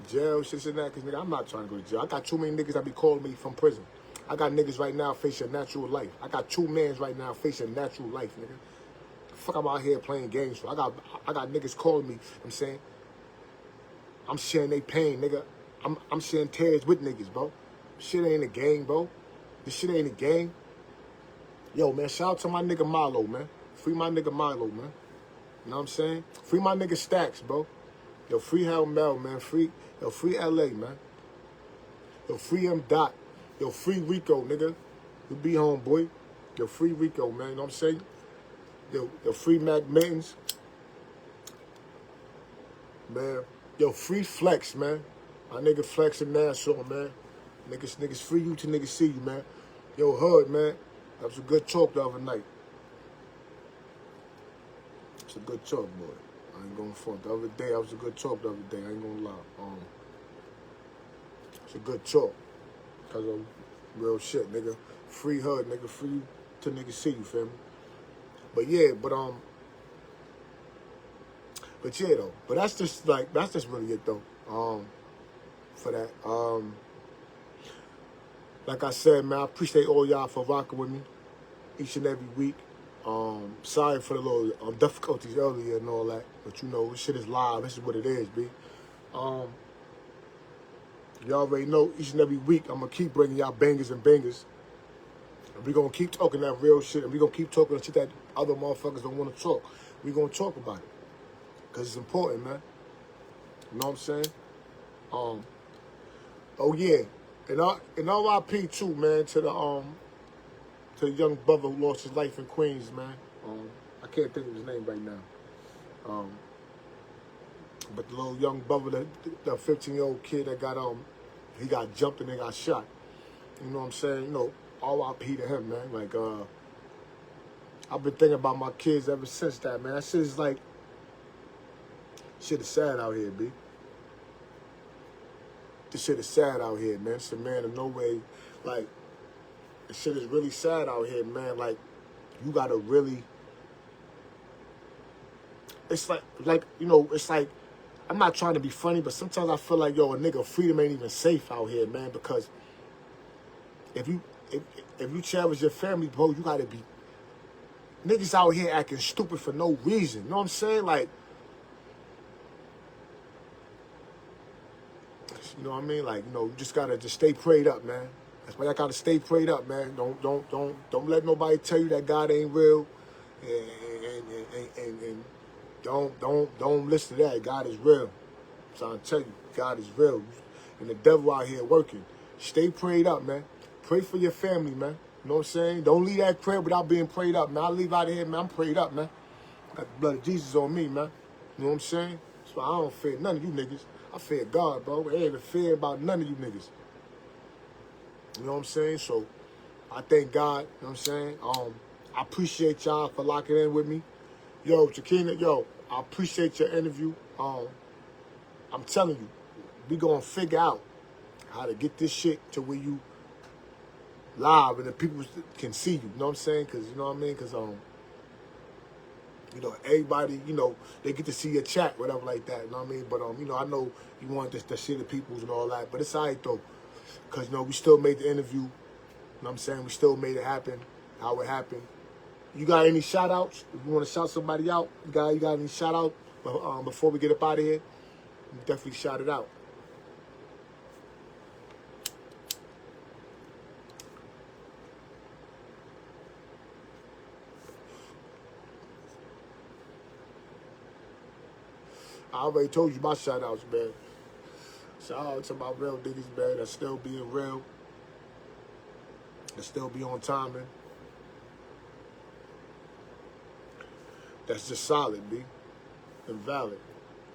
A: jail, shit and that, because nigga, I'm not trying to go to jail. I got too many niggas that be calling me from prison. I got niggas right now facing natural life. I got 2 mans right now facing natural life, nigga. Fuck, I'm out here playing games for. I got niggas calling me, I'm saying, I'm sharing they pain, nigga. I'm sharing tears with niggas, bro. Shit ain't a game, bro. This shit ain't a game. Yo, man, shout out to my nigga Milo, man. Free my nigga Milo, man. You know what I'm saying? Free my nigga Stacks, bro. Yo, free Hell Mel, man. Free LA, man. Yo, free M Dot. Yo, free Rico, nigga. You be home, boy. Yo, free Rico, man. You know what I'm saying? Yo, free Mac Mittens. Man. Yo, free Flex, man. My nigga Flex in Nassau, man. Niggas free you till niggas see you, man. Yo, Hood, man. That was a good talk the other night. It's a good talk, boy. I ain't gonna front. The other day, that was a good talk the other day. I ain't gonna lie. It's a good talk. Because of real shit, nigga. Free Hood, nigga. Free you till niggas see you, feel me? But yeah, but yeah, though. But that's just really it, though. For that. Like I said, man, I appreciate all y'all for rocking with me each and every week. Sorry for the little difficulties earlier and all that, but you know, this shit is live. This is what it is, B. You already know each and every week I'm going to keep bringing y'all bangers and bangers. And we're going to keep talking that real shit, and we're going to keep talking the shit that other motherfuckers don't want to talk. We're going to talk about it because it's important, man. You know what I'm saying? Oh, yeah. And R.I.P. too, man, to the young brother who lost his life in Queens, man. I can't think of his name right now. But the little young brother, the 15-year-old kid that got he got jumped and they got shot. You know what I'm saying? You know, R.I.P. to him, man. Like, I've been thinking about my kids ever since that, man. That shit is like, shit is sad out here, B. This shit is sad out here, man. It's a man of no way. Like, this shit is really sad out here, man. Like, you gotta really. It's like, you know, it's like, I'm not trying to be funny, but sometimes I feel like, yo, a nigga, freedom ain't even safe out here, man. Because if you cherish your family, bro, you gotta be. Niggas out here acting stupid for no reason. You know what I'm saying? Like, you know what I mean? Like, you know, you just gotta just stay prayed up, man. That's why I gotta stay prayed up, man. Don't let nobody tell you that God ain't real, and don't listen to that. God is real. So I tell you, God is real, and the devil out here working. Stay prayed up, man. Pray for your family, man. You know what I'm saying? Don't leave that prayer without being prayed up, man. I leave out of here, man. I'm prayed up, man. Got the blood of Jesus on me, man. You know what I'm saying? So I don't fear none of you niggas. I fear God, bro. I ain't even fear about none of you niggas. You know what I'm saying? So I thank God. You know what I'm saying? I appreciate y'all for locking in with me. Yo, Jakina, yo, I appreciate your interview. I'm telling you, we gonna figure out how to get this shit to where you live and the people can see you. You know what I'm saying? Because, you know what I mean? Because, you know, everybody, you know, they get to see your chat, whatever like that. You know what I mean? But, you know, I know you want this to see the peoples and all that. But it's all right, though. Because, you know, we still made the interview. You know what I'm saying? We still made it happen, how it happened. You got any shout-outs? If you want to shout somebody out, you got any shout-out before we get up out of here? Definitely shout it out. I already told you my shout-outs, man. Shout out to my real niggas, man, that's still being real. That still be on timing. That's just solid, B. And valid.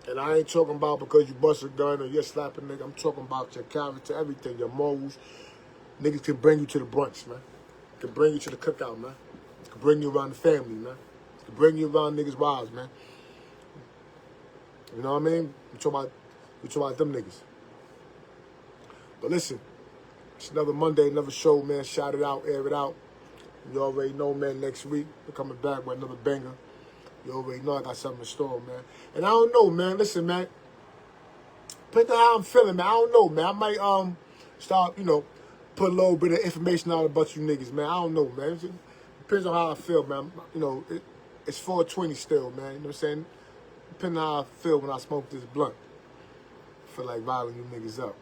A: And I ain't talking about because you bust a gun or you're slapping nigga. I'm talking about your character, everything, your morals. Niggas can bring you to the brunch, man. Can bring you to the cookout, man. Can bring you around the family, man. Can bring you around niggas' wives, man. You know what I mean? We talking about them niggas. But listen, it's another Monday, another show, man. Shout it out, air it out. You already know, man, next week we're coming back with another banger. You already know I got something in store, man. And I don't know, man. Listen, man. Depending on how I'm feeling, man. I don't know, man. I might start, you know, put a little bit of information out about you niggas, man. I don't know, man. It depends on how I feel, man. You know, it's 420 still, man. You know what I'm saying? Depending on how I feel when I smoke this blunt. I feel like riling you niggas up.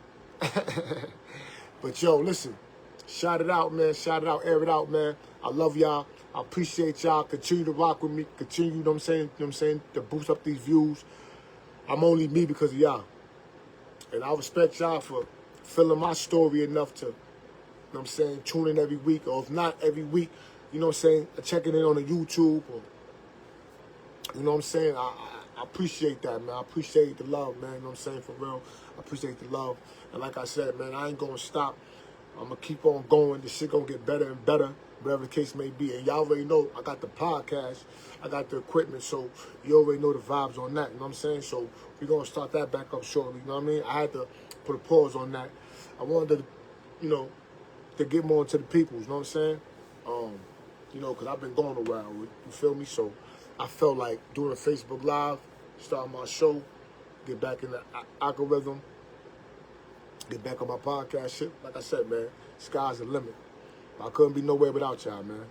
A: But yo, listen. Shout it out, man. Shout it out, air it out, man. I love y'all. I appreciate y'all. Continue to rock with me. Continue, you know what I'm saying, to boost up these views. I'm only me because of y'all. And I respect y'all for feeling my story enough to, you know what I'm saying, tune in every week. Or if not every week, you know what I'm saying, checking in on the YouTube. Or, you know what I'm saying? I appreciate that, man. I appreciate the love, man. You know what I'm saying, for real. I appreciate the love. And like I said, man, I ain't going to stop. I'm going to keep on going. This shit going to get better and better, whatever the case may be. And y'all already know I got the podcast. I got the equipment, so you already know the vibes on that. You know what I'm saying? So we're going to start that back up shortly. You know what I mean? I had to put a pause on that. I wanted to, you know, to get more into the people. You know what I'm saying? You know, because I've been going a while. You feel me? So I felt like doing a Facebook Live, starting my show, get back in the algorithm, get back on my podcast shit. Like I said, man, sky's the limit. I couldn't be nowhere without y'all, man.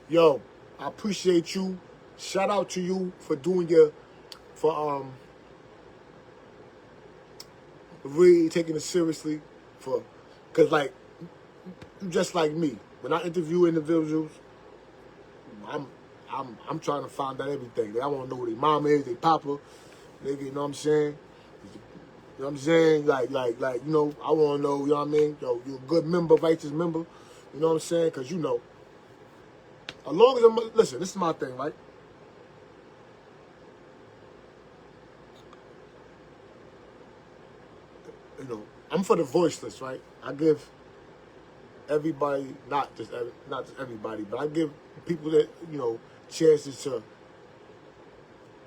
A: Yo, I appreciate you. Shout out to you for doing really taking it seriously, cause like you just like me. When I interview individuals, I'm trying to find out everything. I want to know who their mama is, their papa, nigga. You know what I'm saying? You know what I'm saying? Like, you know, I want to know. You know what I mean? Yo, you're a good member, righteous member. You know what I'm saying? Cause you know, as long as listen, this is my thing, right? You know, I'm for the voiceless, right? I give everybody, not just everybody, but I give people that, you know, chances to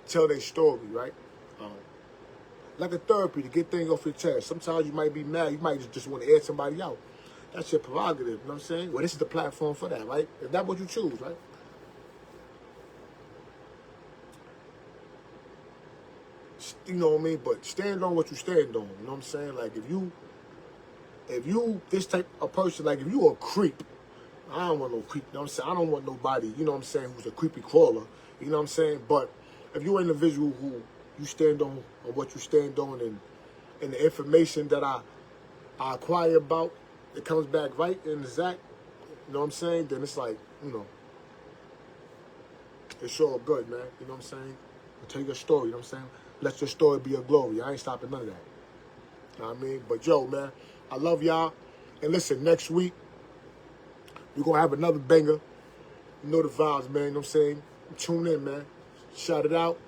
A: tell their story, right? Like a therapy to get things off your chest. Sometimes you might be mad, you might just want to air somebody out. That's your prerogative, you know what I'm saying? Well, this is the platform for that, right? If that's what you choose, right? You know what I mean? But stand on what you stand on, you know what I'm saying? Like, if you this type of person, like if you a creep, I don't want no creep, you know what I'm saying? I don't want nobody, you know what I'm saying, who's a creepy crawler, you know what I'm saying? But if you're an individual who you stand on what you stand on, and the information that I acquire about, it comes back right and exact, you know what I'm saying? Then it's like, you know, it's sure good, man. You know what I'm saying? Tell your story, you know what I'm saying? Let your story be your glory. I ain't stopping none of that. You know what I mean? But yo, man, I love y'all. And listen, next week, we're going to have another banger. You know the vibes, man. You know what I'm saying? Tune in, man. Shout it out.